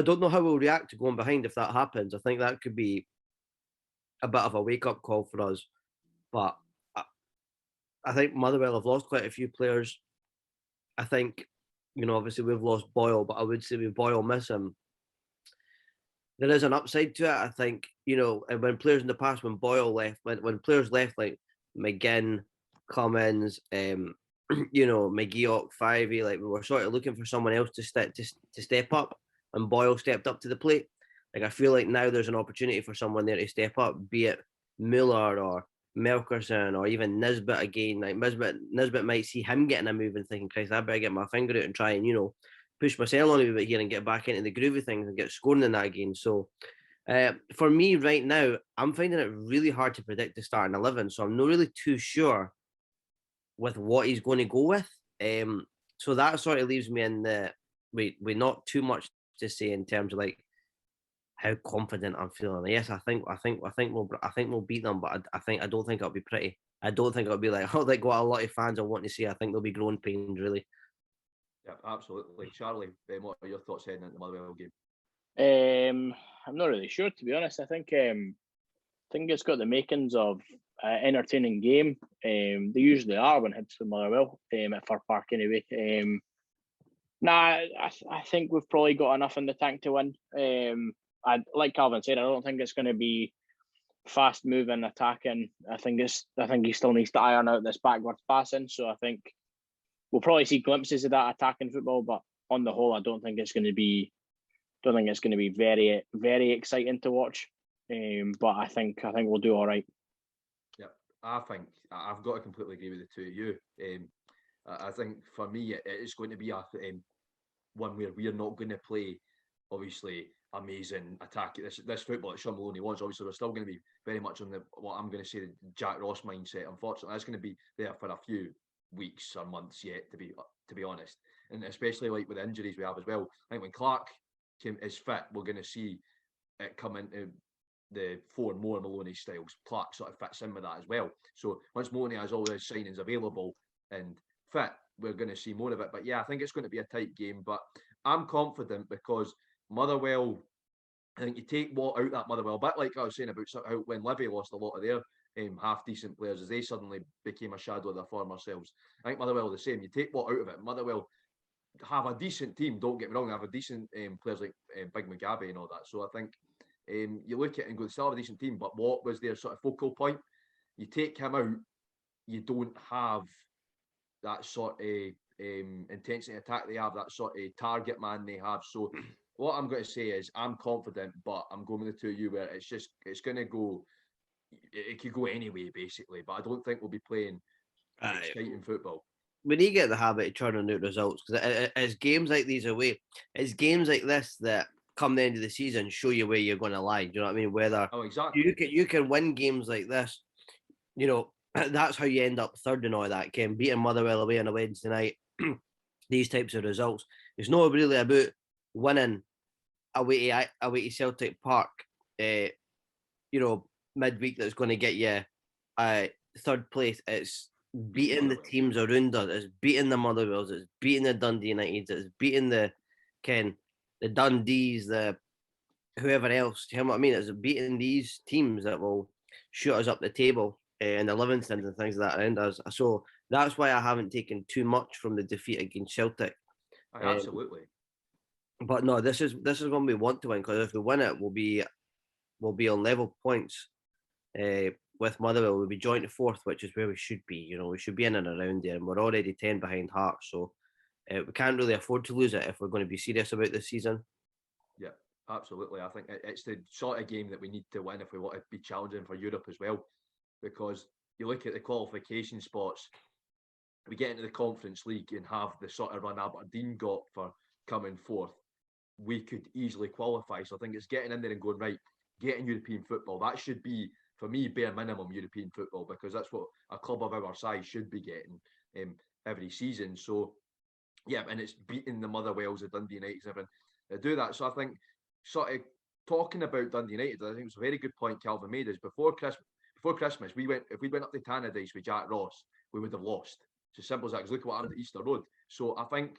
don't know how we'll react to going behind if that happens. I think that could be a bit of a wake-up call for us. But I think Motherwell have lost quite a few players. I think, obviously we've lost Boyle, but I would say with Boyle missing, there is an upside to it. I think, and when players in the past, when Boyle left, when players left like McGinn, Cummins, McGeoch, Fivey, like we were sort of looking for someone else to step up, and Boyle stepped up to the plate. Like I feel like now there's an opportunity for someone there to step up, be it Muller or Melkerson or even Nisbet again. Like Nisbet might see him getting a move and thinking, Christ, I better get my finger out and try and, push myself on a bit here and get back into the groove of things and get scoring in that again. So for me right now, I'm finding it really hard to predict the starting 11. So I'm not really too sure with what he's going to go with. So that sort of leaves me in the we not too much to say in terms of like how confident I'm feeling. Yes, I think we'll beat them, but I don't think it'll be pretty. I don't think it'll be like like what a lot of fans are wanting to see. I think there'll be growing pains really. Yeah, absolutely. Charlie, what are your thoughts heading into the Motherwell game? I'm not really sure, to be honest. I think it's got the makings of entertaining game. They usually are when Hibs play Motherwell at Fir Park anyway. I think we've probably got enough in the tank to win. Like Calvin said, I don't think it's going to be fast moving, attacking. I think he still needs to iron out this backwards passing. So I think we'll probably see glimpses of that attacking football, but on the whole, I don't think it's going to be very, very exciting to watch. But I think we'll do all right. Yeah, I think I've got to completely agree with the two of you. I think for me, it's going to be a one where we're not going to play, obviously, amazing attack. This football that Sean Maloney wants, obviously, we're still going to be very much on what I'm going to say the Jack Ross mindset. Unfortunately, that's going to be there for a few weeks or months yet, to be honest. And especially like with the injuries we have as well. I think when Clark is fit, we're going to see it come into the 4 more Maloney styles. Clark sort of fits in with that as well. So once Maloney has all his signings available and fit, we're going to see more of it. But yeah, I think it's going to be a tight game. But I'm confident because Motherwell, I think you take what out that Motherwell, but like I was saying about how when Livy lost a lot of their half decent players as they suddenly became a shadow of their former selves. I think Motherwell the same. You take what out of it. Motherwell have a decent team. Don't get me wrong. They have a decent players like Big Mugabe and all that. So I think you look at it and go, they still have a decent team. But what was their sort of focal point? You take him out, you don't have that sort of intensity attack they have, that sort of target man they have. So what I'm going to say is I'm confident, but I'm going with the two of you where it's going to go, it could go anyway, basically. But I don't think we'll be playing exciting football. We need to get the habit of churning out results because it's games like these away. It's games like this that come the end of the season show you where you're going to lie. Do you know what I mean? Whether exactly you can win games like this, that's how you end up third and all that. Can beating Motherwell away on a Wednesday night. These types of results. It's not really about winning away to Celtic Park. Midweek that's going to get you third place. It's beating the teams around us. It's beating the Motherwells. It's beating the Dundee Uniteds. It's beating the Dundees, the whoever else. You know what I mean? It's beating these teams that will shoot us up the table and the Livingstons and things like that around us. So that's why I haven't taken too much from the defeat against Celtic. Absolutely. But no, this is when we want to win because if we win it, we'll be on level points with Motherwell. We'll be joint fourth, which is where we should be. We should be in and around there, and we're already 10 behind Hearts, so we can't really afford to lose it if we're going to be serious about this season. Yeah, absolutely. I think it's the sort of game that we need to win if we want to be challenging for Europe as well, because you look at the qualification spots, we get into the Conference League and have the sort of run Aberdeen got for coming fourth, we could easily qualify. So I think it's getting in there and going, right, getting European football. That should be, for me, bare minimum European football, because that's what a club of our size should be getting every season. So, yeah, and it's beating the Motherwells, the Dundee Uniteds, everything to do that. So I think sort of talking about Dundee United, I think it's a very good point Calvin made, is before Christmas, if we went up to Tannadice with Jack Ross, we would have lost. It's as simple as that, because look what happened at Easter Road. So I think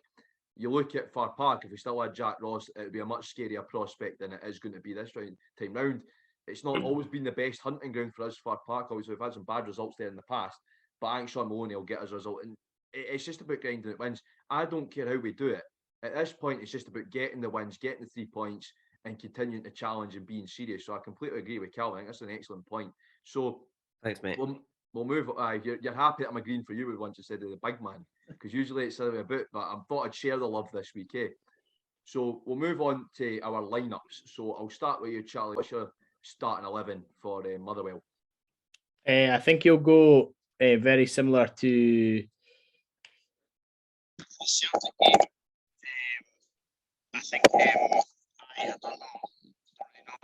you look at Fir Park, if we still had Jack Ross, it would be a much scarier prospect than it is going to be this time round. It's not always been the best hunting ground for us, Fir Park. Obviously, we've had some bad results there in the past, but I think Sean Maloney will get us a result. And it's just about grinding it wins. I don't care how we do it. At this point, it's just about getting the wins, getting the 3 points, and continuing to challenge and being serious. So I completely agree with Calvin. I think that's an excellent point. So thanks, mate. We'll move. You're happy that I'm agreeing for you with once you said of the big man, because usually it's the other way about. But I thought I'd share the love this week, eh? So we'll move on to our lineups. So I'll start with you, Charlie. What's your starting 11 for Motherwell? I think he'll go very similar to the Celtic game. I think I don't know.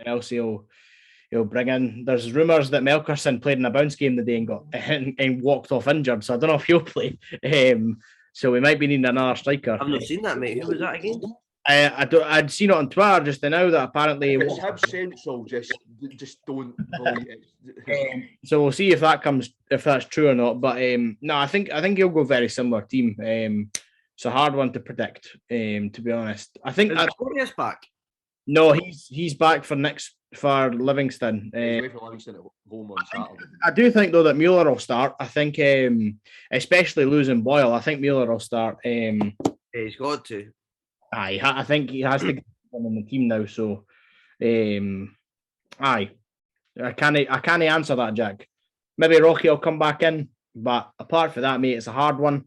Else he'll bring in. There's rumours that Melkerson played in a bounce game the day and got and walked off injured. So I don't know if he'll play. So we might be needing another striker. I've not seen that, mate. Who was that again? I'd seen it on Twitter just now that apparently it's Hibs Central. Just don't believe it. So we'll see if that's true or not. But no, I think he'll go very similar team. It's a hard one to predict. To be honest, I think Porteous back. No, he's back for Livingston. He's away for Livingston at home on Saturday. I do think though that Mueller will start. I think, especially losing Boyle, I think Mueller will start. He's got to. I think he has to get him in the team now. So, I can't answer that, Jack. Maybe Rocky will come back in, but apart from that, mate, it's a hard one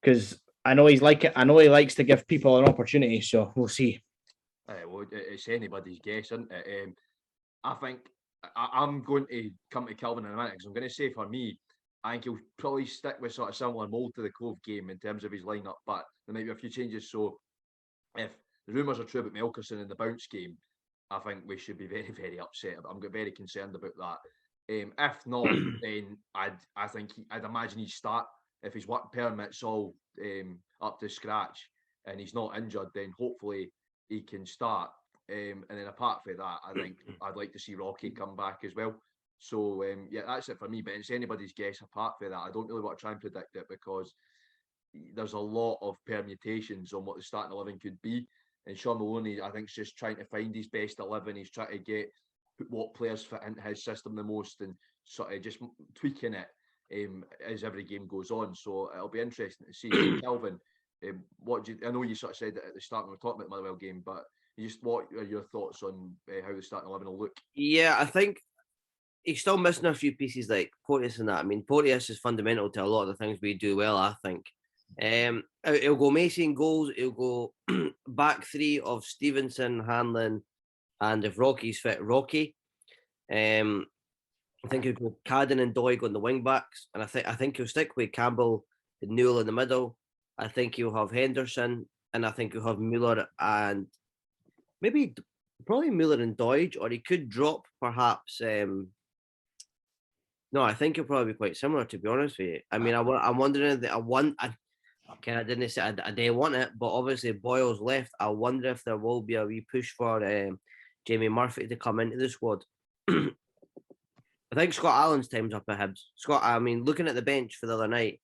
because I know he likes to give people an opportunity. So we'll see. Well, it's anybody's guess, isn't it? I think I'm going to come to Calvin in a minute because I'm going to say for me, I think he'll probably stick with sort of similar mould to the Cove game in terms of his lineup, but there might be a few changes. So if the rumours are true about Melkerson in the bounce game, I think we should be very, very upset. I'm very concerned about that. If not, then I'd imagine he'd start if his work permit's all up to scratch and he's not injured. Then hopefully he can start. And then apart from that, I think I'd like to see Rocky come back as well. So yeah, that's it for me. But it's anybody's guess. Apart from that, I don't really want to try and predict it because there's a lot of permutations on what the starting 11 could be. And Sean Maloney, I think, is just trying to find his best 11. He's trying to get what players fit into his system the most and sort of just tweaking it as every game goes on. So it'll be interesting to see. Kelvin, I know you sort of said that at the start when we were talking about the Motherwell game, but what are your thoughts on how the starting 11 will look? Yeah, I think he's still missing a few pieces like Porteous and that. I mean, Porteous is fundamental to a lot of the things we do well, I think. He'll go Macy in goals. He'll go back three of Stevenson, Hanlon, and if Rocky's fit, Rocky. I think he'll go Cadden and Doig on the wing backs, and I think he'll stick with Campbell and Newell in the middle. I think he'll have Henderson, and I think he'll have Mueller and probably Mueller and Doig, or he could drop perhaps. No, I think he'll probably be quite similar, to be honest with you. I mean, I'm wondering that I didn't say I didn't want it, but obviously Boyle's left. I wonder if there will be a wee push for Jamie Murphy to come into the squad. I think Scott Allen's time's up at Hibs. I mean, looking at the bench for the other night,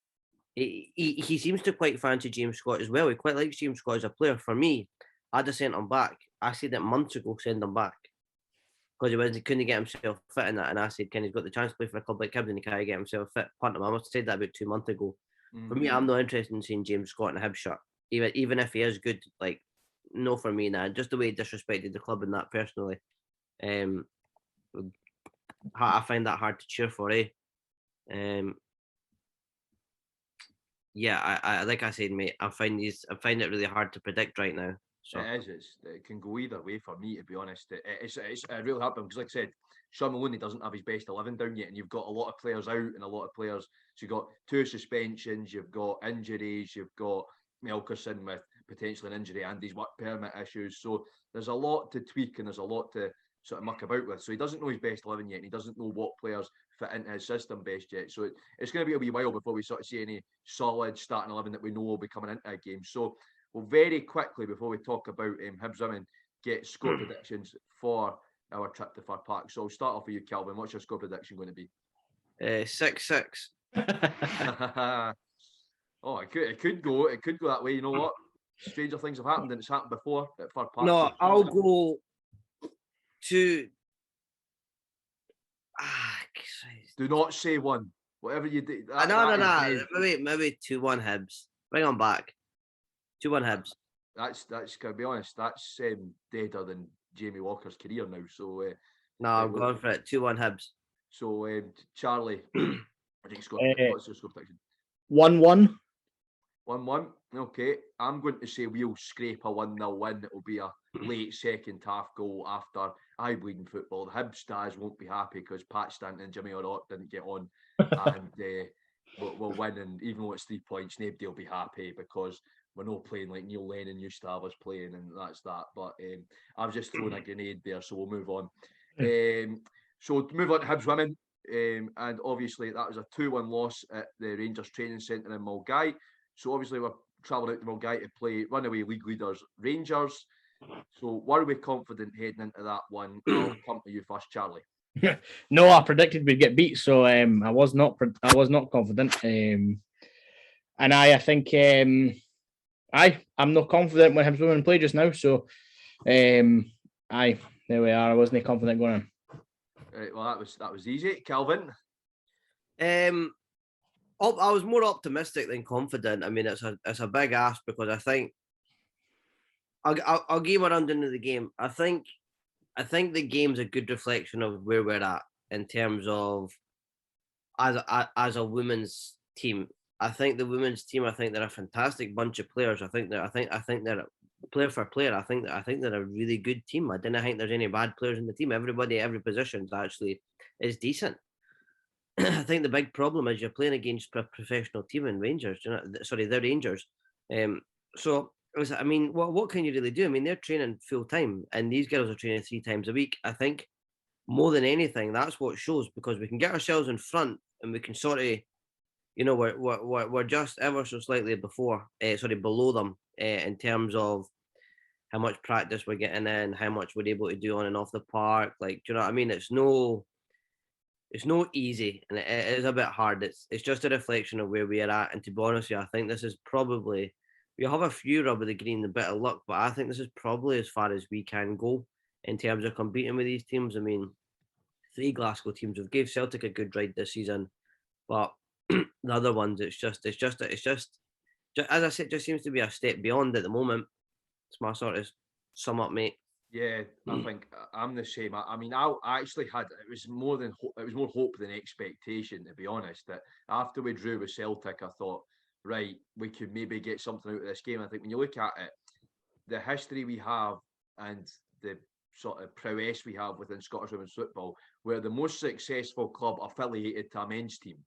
he seems to quite fancy James Scott as well. He quite likes James Scott as a player. For me, I'd have sent him back. I said that months ago, send him back. Because he couldn't get himself fit in that. And I said, Ken, he's got the chance to play for a club like Hibs and he can't get himself fit. Punt him. I must have said that about 2 months ago. For me, I'm not interested in seeing James Scott in a Hibs shirt. Even if he is good, like, no for me now. Just the way he disrespected the club in that personally. I find that hard to cheer for, eh? Yeah, I like I said, mate, I find it really hard to predict right now. So. It can go either way for me, to be honest. It's really hard because, like I said, Sean Maloney doesn't have his best 11 down yet, and you've got a lot of players out and a lot of players. So you've got 2 suspensions, you've got injuries, you've got Melkerson with potentially an injury and his work permit issues. So there's a lot to tweak and there's a lot to sort of muck about with. So he doesn't know his best 11 yet, and he doesn't know what players fit into his system best yet. So it's going to be a wee while before we sort of see any solid starting 11 that we know will be coming into a game. So we'll very quickly, before we talk about Hibs Women, get score predictions for our trip to Fir Park. So I'll start off with you, Calvin. What's your score prediction going to be? 6-6. Oh, it could go that way. You know what? Stranger things have happened, and it's happened before at Fir Park. No, I'll go to. Do not say one. Whatever you do. No. Maybe 2-1 Hibs. Bring on back. 2-1 Hibs. That's. Can I be honest? That's deader than Jamie Walker's career now. So no, I'm going for it. 2-1 Hibs. So Charlie, I think what's your score prediction? 1-1. 1-1. Okay, I'm going to say we'll scrape a 1-0 win. It will be a late second half goal after eye-bleeding football. The Hibs stars won't be happy because Pat Stanton and Jimmy O'Rourke didn't get on, and we'll win. And even though it's 3 points, nobody will be happy because we're not playing like Neil Lennon used to have us playing, and that's that. But I've just thrown a grenade there, so we'll move on. So to move on to Hibs women, and obviously that was a 2-1 loss at the Rangers training centre in Mulgai. So obviously we're travelling out to Mulgai to play runaway league leaders Rangers. So were we confident heading into that one? I'll come to you first, Charlie. No, I predicted we'd get beat, so I was not confident. And I think I'm not confident when Hibs women play just now. So there we are. I wasn't confident going on. Right, well, that was easy, Calvin. I was more optimistic than confident. I mean, it's a big ask because I think I'll give my run into the game. I think the game's a good reflection of where we're at in terms of as a women's team. I think the women's team. I think they're a fantastic bunch of players. I think they're player for player. I think they're a really good team. I don't think there's any bad players in the team. Everybody, every position is decent. I think the big problem is you're playing against a professional team in Rangers. They're Rangers. So I mean, what can you really do? I mean, they're training full time, and these girls are training 3 times a week. I think more than anything, that's what shows because we can get ourselves in front, and we can sort of, we're just ever so slightly below them in terms of how much practice we're getting in, how much we're able to do on and off the park. Like, do you know what I mean? It's no easy, and it is a bit hard. It's just a reflection of where we are at. And to be honest with you, I think this is probably, we have a few rub of the green, a bit of luck, but I think this is probably as far as we can go in terms of competing with these teams. I mean, 3 Glasgow teams have gave Celtic a good ride this season, but the other ones, it's just as I said, it just seems to be a step beyond at the moment. It's my sort of sum up, mate. Yeah, I think I'm the same. I mean, I actually had, it was more hope than expectation, to be honest. That after we drew with Celtic, I thought, right, we could maybe get something out of this game. I think when you look at it, the history we have and the sort of prowess we have within Scottish women's football, we're the most successful club affiliated to a men's team.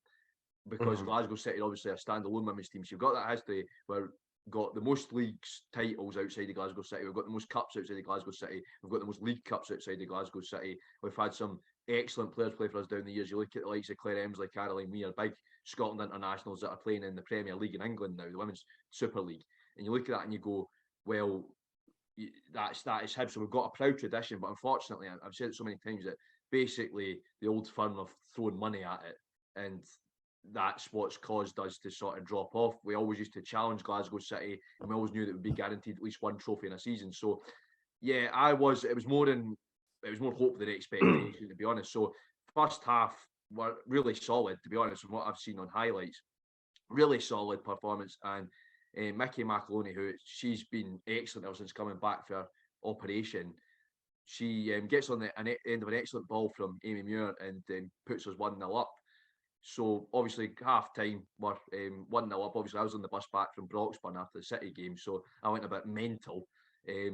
Because Glasgow City obviously a standalone women's team. So you've got that history where got the most leagues titles outside of Glasgow City. We've got the most cups outside of Glasgow City. We've got the most league cups outside of Glasgow City. We've had some excellent players play for us down the years. You look at the likes of Claire Emsley, Caroline Weir, big Scotland internationals that are playing in the Premier League in England now, the Women's Super League. And you look at that and you go, well, that is Hibs. So we've got a proud tradition, but unfortunately, I've said it so many times that basically the old firm have thrown money at it, and that's what's caused us to sort of drop off. We always used to challenge Glasgow City, and we always knew that we'd be guaranteed at least 1 trophy in a season. So, yeah, it was more hope than expectation, to be honest. So, first half were really solid, to be honest, from what I've seen on highlights. Really solid performance, and Mickey McAloney, who she's been excellent ever since coming back for operation. She gets on the end of an excellent ball from Amy Muir and puts us 1-0 up. So obviously half time we're 1-0 up. Obviously I was on the bus back from Broxburn after the City game, so I went a bit mental. I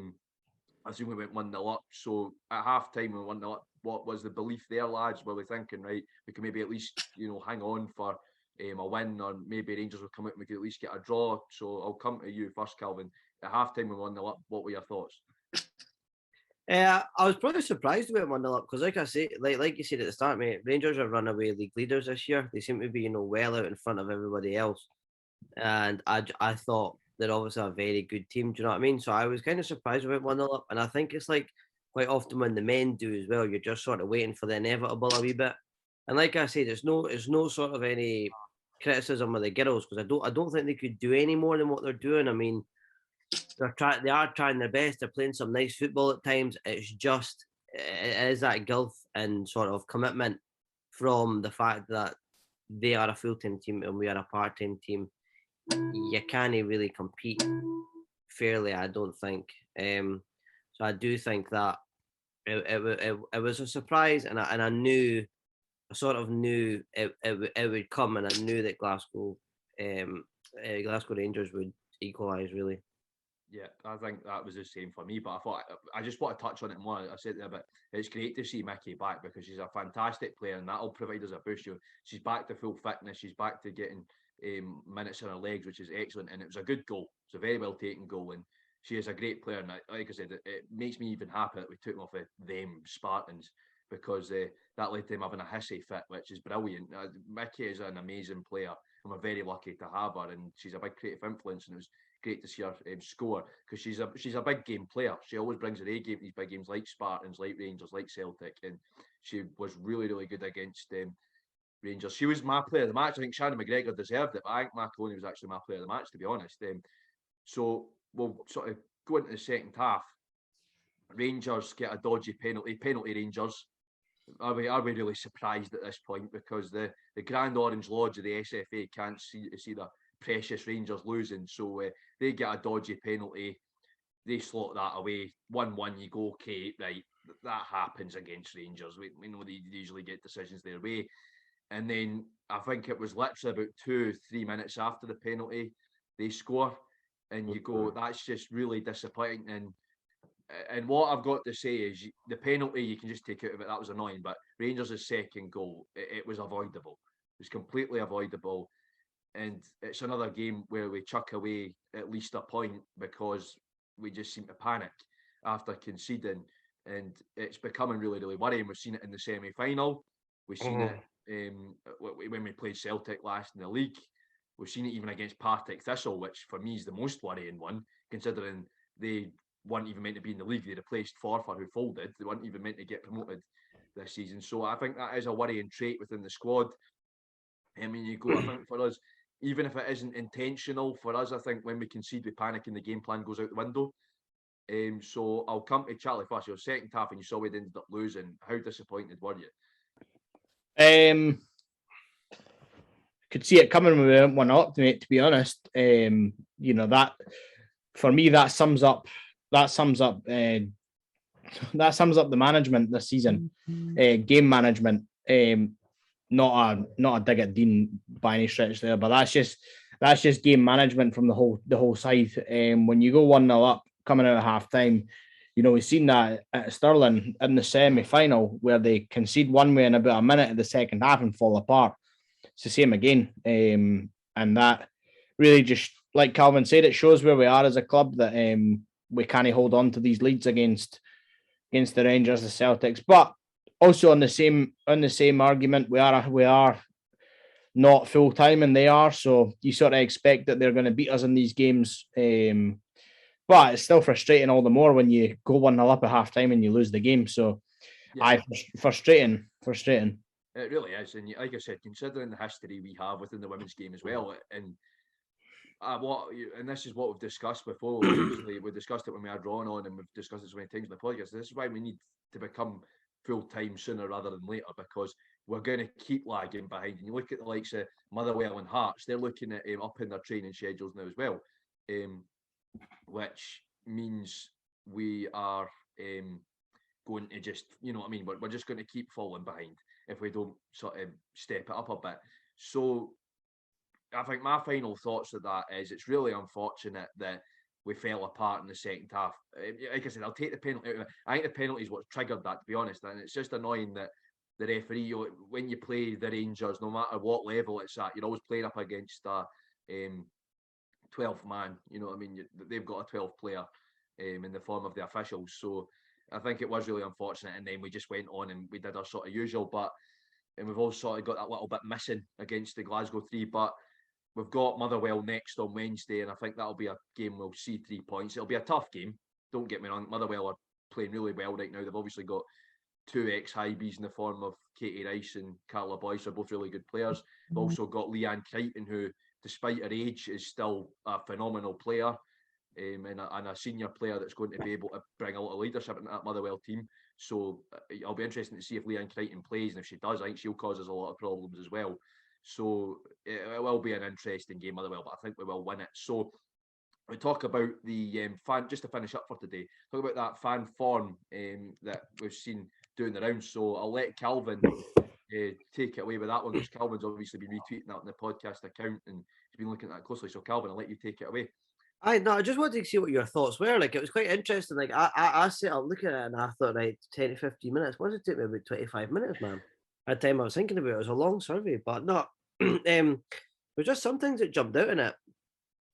assume we went 1-0 up. So at half time we went 1-0 up. What was the belief there, lads? Were we thinking, right, we can maybe at least hang on for a win, or maybe Rangers will come out and we could at least get a draw? So I'll come to you first, Calvin. At half time we were 1-0 up. What were your thoughts? I was probably surprised we went 1-0 up because, like I say, like you said at the start, mate, Rangers are runaway league leaders this year. They seem to be, well out in front of everybody else, and I thought they're obviously a very good team. Do you know what I mean? So I was kind of surprised we went 1-0 up, and I think it's like quite often when the men do as well, you're just sort of waiting for the inevitable a wee bit. And like I say, there's no sort of any criticism of the girls because I don't think they could do any more than what they're doing. I mean, they are trying their best. They're playing some nice football at times. It's just it is that gulf and sort of commitment from the fact that they are a full-time team and we are a part-time team. You can't really compete fairly, I don't think. So I do think that it was a surprise, and I knew, I sort of knew it would come, and I knew that Glasgow Rangers would equalise, really. Yeah, I think that was the same for me. But I thought I just want to touch on it more. I said there, but it's great to see Mickey back because she's a fantastic player, and that'll provide us a boost. She's back to full fitness. She's back to getting minutes in her legs, which is excellent. And it was a good goal. It's a very well taken goal, and she is a great player. And like I said, it makes me even happy that we took them off of them Spartans because that led to them having a hissy fit, which is brilliant. Mickey is an amazing player, and we're very lucky to have her. And she's a big creative influence, and it was great to see her score because she's a big game player. She always brings her A game to these big games like Spartans, like Rangers, like Celtic, and she was really good against Rangers. She was my player of the match. I think Shannon McGregor deserved it, but I think Macaroni was actually my player of the match, to be honest. So we'll sort of go into the second half. Rangers get a dodgy penalty Rangers. Are we really surprised at this point? Because the Grand Orange Lodge of the SFA can't see the precious Rangers losing, so they get a dodgy penalty. They slot that away. 1-1, you go, okay, right, that happens against Rangers. We know they usually get decisions their way. And then I think it was literally about 2-3 minutes after the penalty, they score. And you go, that's just really disappointing. And what I've got to say is the penalty, you can just take out of it. That was annoying. But Rangers' second goal, it was avoidable. It was completely avoidable. And it's another game where we chuck away at least a point because we just seem to panic after conceding. And it's becoming really worrying. We've seen it in the semi-final. We've seen it when we played Celtic last in the league. We've seen it even against Partick Thistle, which for me is the most worrying one, considering they weren't even meant to be in the league. They replaced Forfar, who folded. They weren't even meant to get promoted this season. So I think that is a worrying trait within the squad. I mean, you go, I think for us, even if it isn't intentional, for us, I think when we concede, we panic and the game plan goes out the window. So I'll come to Charlie first. Your second half, and you saw we ended up losing. How disappointed were you? Could see it coming when we went 1-0, mate, to be honest. That for me, that sums up the management this season. Game management. Not a dig at Dean by any stretch there, but that's just game management from the whole side. When you go 1-0 up coming out of half time, we've seen that at Stirling in the semi-final where they concede one way in about a minute of the second half and fall apart. It's the same again. And that really just, like Calvin said, it shows where we are as a club, that we can't hold on to these leads against the Rangers, the Celtics. But also on the same argument, we are not full time and they are, so you sort of expect that they're going to beat us in these games. But it's still frustrating all the more when you go 1-0 up at half time and you lose the game. So yeah. Frustrating. It really is, and like I said, considering the history we have within the women's game as well, and this is what we've discussed before. We discussed it when we had Ron on, and we've discussed it so many times in the podcast. This is why we need to become full time sooner rather than later, because we're going to keep lagging behind. And you look at the likes of Motherwell and Hearts; they're looking at upping their training schedules now as well, which means we are going to just, we're just going to keep falling behind if we don't sort of step it up a bit. So I think my final thoughts of that is it's really unfortunate that we fell apart in the second half. Like I said, I'll take the penalty. I think the penalty is what triggered that, to be honest. And it's just annoying that the referee, when you play the Rangers, no matter what level it's at, you're always playing up against a 12th man. They've got a 12th player in the form of the officials. So I think it was really unfortunate. And then we just went on and we did our sort of usual. And we've also sort of got that little bit missing against the Glasgow 3. But we've got Motherwell next on Wednesday, and I think that'll be a game we'll see 3 points. It'll be a tough game. Don't get me wrong. Motherwell are playing really well right now. They've obviously got 2 ex-Hibs in the form of Katie Rice and Carla Boyce, are both really good players. They've also got Leanne Crichton, who, despite her age, is still a phenomenal player and a senior player that's going to be able to bring a lot of leadership into that Motherwell team. So it'll be interesting to see if Leanne Crichton plays, and if she does, I think she'll cause us a lot of problems as well. So it will be an interesting game, Motherwell, but I think we will win it. So we talk about the fan, just to finish up for today, talk about that fan form that we've seen doing the rounds. So I'll let Calvin take it away with that one, because Calvin's obviously been retweeting that on the podcast account and he's been looking at that closely. So Calvin, I'll let you take it away. I just wanted to see what your thoughts were. Like, it was quite interesting. Like, I set up looking at it and I thought, right, 10 to 15 minutes. What did it take me? About 25 minutes, man. At the time I was thinking about it, it was a long survey, but not. There was just some things that jumped out in it.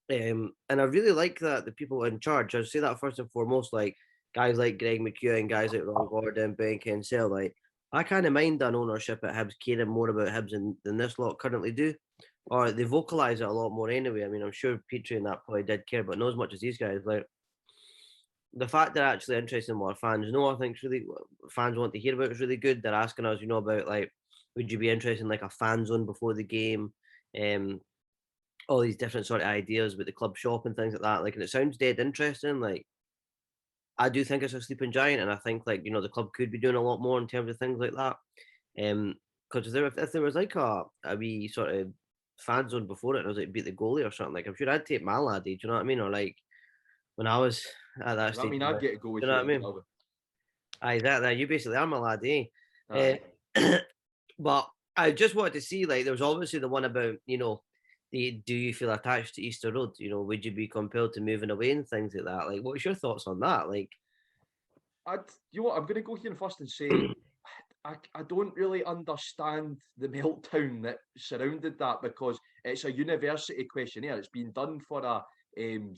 And I really like that the people in charge, I'd say that first and foremost, like guys like Greg McHugh and guys like Ron Gordon, Ben Kinsell, like I kind of mind an ownership at Hibs caring more about Hibs than this lot currently do. Or they vocalise it a lot more anyway. I mean, I'm sure Petrie and that probably did care, but not as much as these guys. Like, the fact they're actually interested in what fans know, I think really fans want to hear about is really good. They're asking us, about like, would you be interested in like a fan zone before the game? All these different sort of ideas with the club shop and things like that. Like, and it sounds dead interesting. Like, I do think it's a sleeping giant, and I think like the club could be doing a lot more in terms of things like that. Because if there was like a wee sort of fan zone before it, and I was like beat the goalie or something, like I'm sure I'd take my laddie. Do you know what I mean? Or like when I was at that stage, I mean, I'd get to go with you. Know what I mean? Aye, that you basically are my laddie. But I just wanted to see, like, there was obviously the one about do you feel attached to Easter Road? Would you be compelled to moving away and things like that? Like, what's your thoughts on that? Like, I'm going to go here first and say I don't really understand the meltdown that surrounded that, because it's a university questionnaire. It's been done for a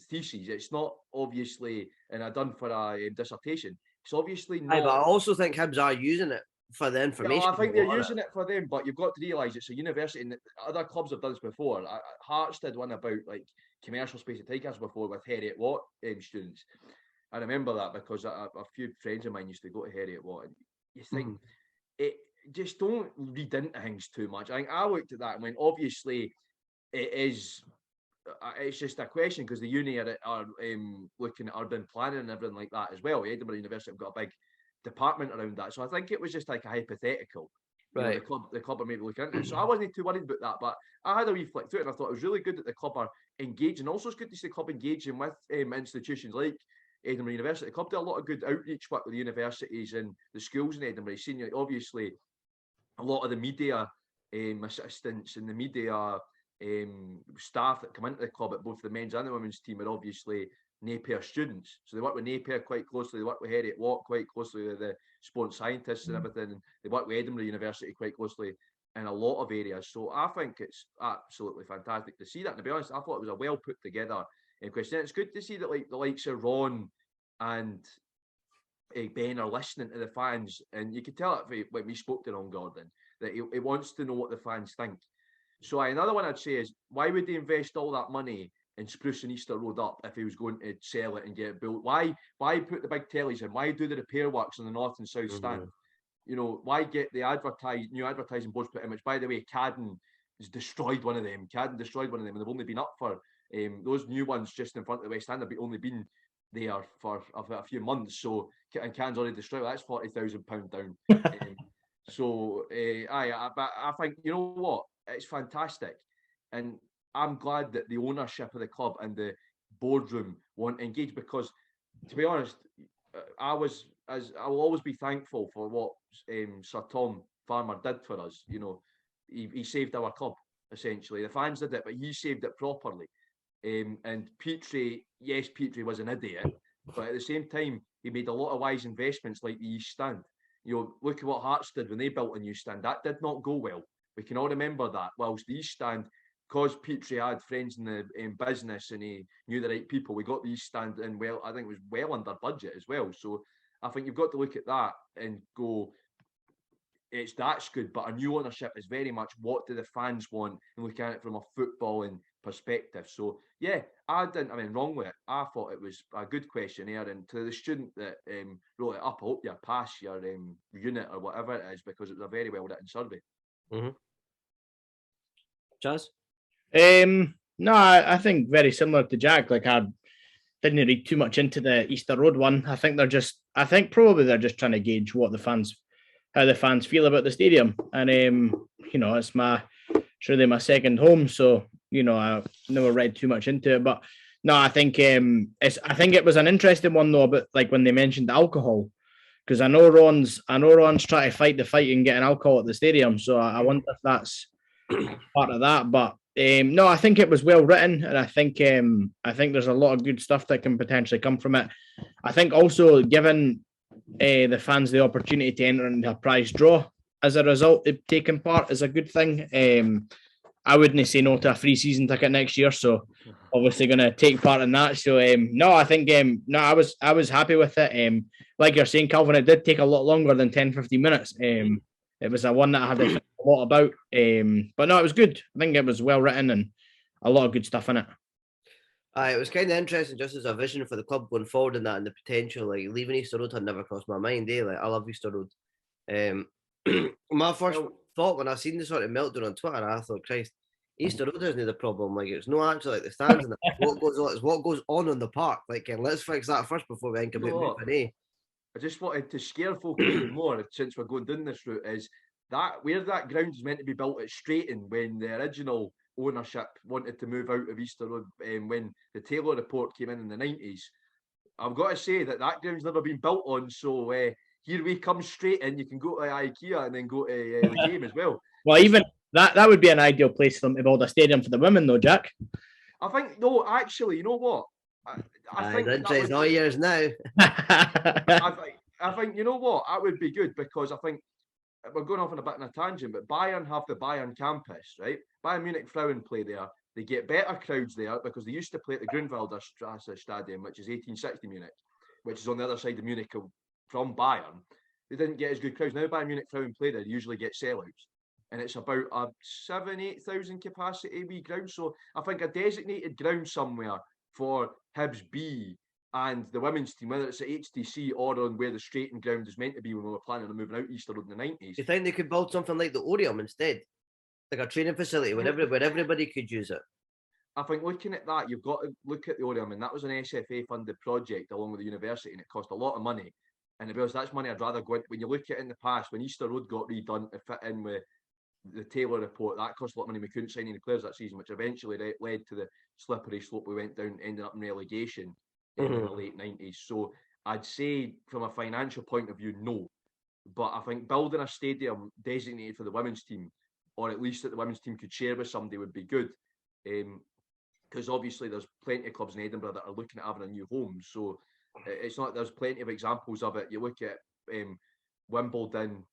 thesis. It's not obviously, and done for a dissertation. It's obviously not. But I also think Hibs are using it for the information. Yeah, I think they're using it for them, but you've got to realise it's a university, and other clubs have done this before. Hearts did one about like commercial space at Tigers before with Heriot Watt students. I remember that because a few friends of mine used to go to Heriot Watt, and you think it just don't read into things too much. I think I looked at that and went, obviously, it is. It's just a question because the uni are looking at urban planning and everything like that as well. Edinburgh University have got a big department around that, so I think it was just like a hypothetical. Right. The club are maybe looking into it, so I wasn't too worried about that. But I had a wee flick through it, and I thought it was really good that the club are engaging. Also, it's good to see the club engaging with institutions like Edinburgh University. The club do a lot of good outreach work with the universities and the schools in Edinburgh. You've seen, obviously, a lot of the media assistants and the media staff that come into the club at both the men's and the women's team are obviously Napier students. So they work with Napier quite closely, they work with Heriot Watt quite closely, with the sports scientists and everything, and they work with Edinburgh University quite closely in a lot of areas. So I think it's absolutely fantastic to see that. And to be honest, I thought it was a well put together question. It's good to see that like the likes of Ron and Ben are listening to the fans, and you could tell it when we spoke to Ron Gordon that he wants to know what the fans think. So another one I'd say is, why would they invest all that money in sprucing Easter Road up if he was going to sell it and get it built? Why put the big tellies in? Why do the repair works on the north and south stand? Why get the new advertising boards put in, which, by the way, Cadden has destroyed one of them. Cadden destroyed one of them, and they've only been up for those new ones just in front of the West End have only been there for a few months. So, and Cadden's already destroyed. That's £40,000 down. But I think, you know what? It's fantastic. And I'm glad that the ownership of the club and the boardroom want to engage, because, to be honest, I will always be thankful for what Sir Tom Farmer did for us. He saved our club, essentially. The fans did it, but he saved it properly. And Petrie was an idiot, but at the same time, he made a lot of wise investments like the East Stand. Look at what Hearts did when they built a new stand. That did not go well. We can all remember that. Whilst the East Stand, because Petrie had friends in the business and he knew the right people, we got the East Stand in, well, I think it was well under budget as well. So I think you've got to look at that and go, that's good, but a new ownership is very much what do the fans want, and look at it from a footballing perspective. So yeah, I mean, wrong with it. I thought it was a good questionnaire, and to the student that wrote it up, I hope you pass your unit or whatever it is, because it was a very well written survey. Jazz? No, I think very similar to Jack. Like, I didn't read too much into the Easter Road one. I think probably they're just trying to gauge how the fans feel about the stadium. And it's really my second home, so I never read too much into it. But No, I think I think it was an interesting one though, about like when they mentioned alcohol, because I know Ron's trying to fight the fight and getting alcohol at the stadium. So I wonder if that's part of that. But no, I think it was well written, and I think there's a lot of good stuff that can potentially come from it. I think also giving the fans the opportunity to enter into a prize draw as a result of taking part is a good thing. I wouldn't say no to a free season ticket next year, so obviously going to take part in that. So no, I think no, I was happy with it. Like you're saying, Calvin, it did take a lot longer than 10-15 minutes. It was a one that I had to think a lot about. But no, it was good. I think it was well written and a lot of good stuff in it. It was kind of interesting just as a vision for the club going forward and that and the potential. Like leaving Easter Road had never crossed my mind. Like I love Easter Road. My first thought when I seen the sort of meltdown on Twitter, I thought, Christ, Easter Road isn't the problem. Like it's no actually like the stands and what goes on is what goes on the park. Like let's fix that first before we think about moving. I just wanted to scare folk even more since we're going down this route is that where that ground is meant to be built at Straighton when the original ownership wanted to move out of Easter Road when the Taylor report came in the 90s. I've got to say that ground's never been built on, so here we come straight in. You can go to IKEA and then go to the game as well. Well, even that would be an ideal place for them to build a stadium for the women, though, Jack. I think no, actually, you know what? I think it's all yours now. I think you know what? That would be good because I think we're going off on a bit of a tangent, but Bayern have the Bayern campus, right? Bayern Munich Frauen play there. They get better crowds there because they used to play at the Grünwalder Strasse Stadium, which is 1860 Munich, which is on the other side of Munich from Bayern. They didn't get as good crowds. Now Bayern Munich Frauen play there, they usually get sellouts. And it's about a 7,000-8,000 capacity wee ground. So I think a designated ground somewhere for Hibs B and the women's team, whether it's at HTC or on where the Straighton ground is meant to be when we were planning on moving out Easter Road in the 90s. Do you think they could build something like the Orium instead? Like a training facility where everybody could use it? I think looking at that, you've got to look at the Orium, and that was an SFA-funded project along with the university, and it cost a lot of money. And to be honest, that's money I'd rather go into. When you look at it in the past, when Easter Road got redone to fit in with the Taylor report, that cost a lot of money. We couldn't sign any players that season, which eventually led to the slippery slope we went down, ending up in relegation in the late 90s. So I'd say from a financial point of view, no. But I think building a stadium designated for the women's team, or at least that the women's team could share with somebody, would be good. Because obviously there's plenty of clubs in Edinburgh that are looking at having a new home. So it's not, there's plenty of examples of it. You look at Wimbledon,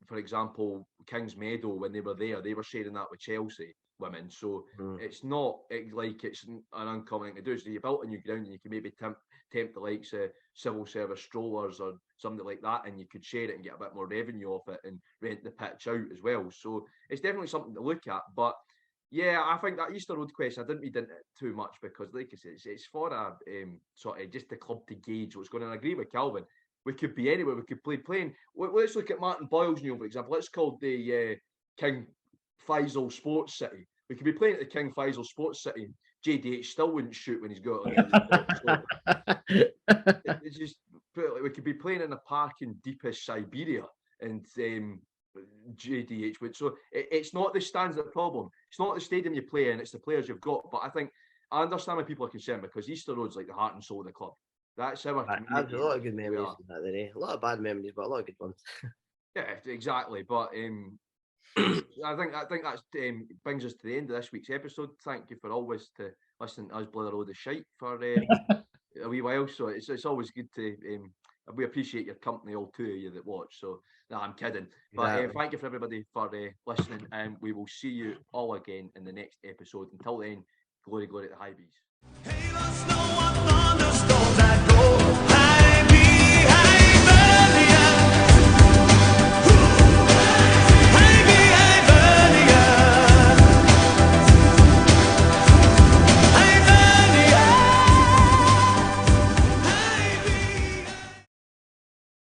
for example, Kings Meadow, when they were there, they were sharing that with Chelsea women. So it's not like it's an uncommon thing to do. So you built a new ground and you can maybe tempt the likes of civil service strollers or something like that, and you could share it and get a bit more revenue off it and rent the pitch out as well. So it's definitely something to look at. But yeah, I think that Easter Road question, I didn't read into it too much because, like I said, it's for a sort of just the club to gauge what's going on. I agree with Calvin. We could be anywhere. We could play playing. Let's look at Martin Boyle's new, for example. Let's call the King Faisal Sports City. We could be playing at the King Faisal Sports City. JDH still wouldn't shoot when he's got it. It's just we could be playing in a park in deepest Siberia and JDH would. So it's not the stands that the problem. It's not the stadium you play in, it's the players you've got. But I think I understand why people are concerned because Easter Road's like the heart and soul of the club. That's our I have a lot of good memories in that day. A lot of bad memories, but a lot of good ones. Yeah, exactly. But I think that brings us to the end of this week's episode. Thank you for always to listening to us blather a load of shite for a wee while. So it's always good to we appreciate your company, all two of you that watch. So no, I'm kidding. But thank you for everybody for listening, and we will see you all again in the next episode. Until then, glory to the Hibs. Hey,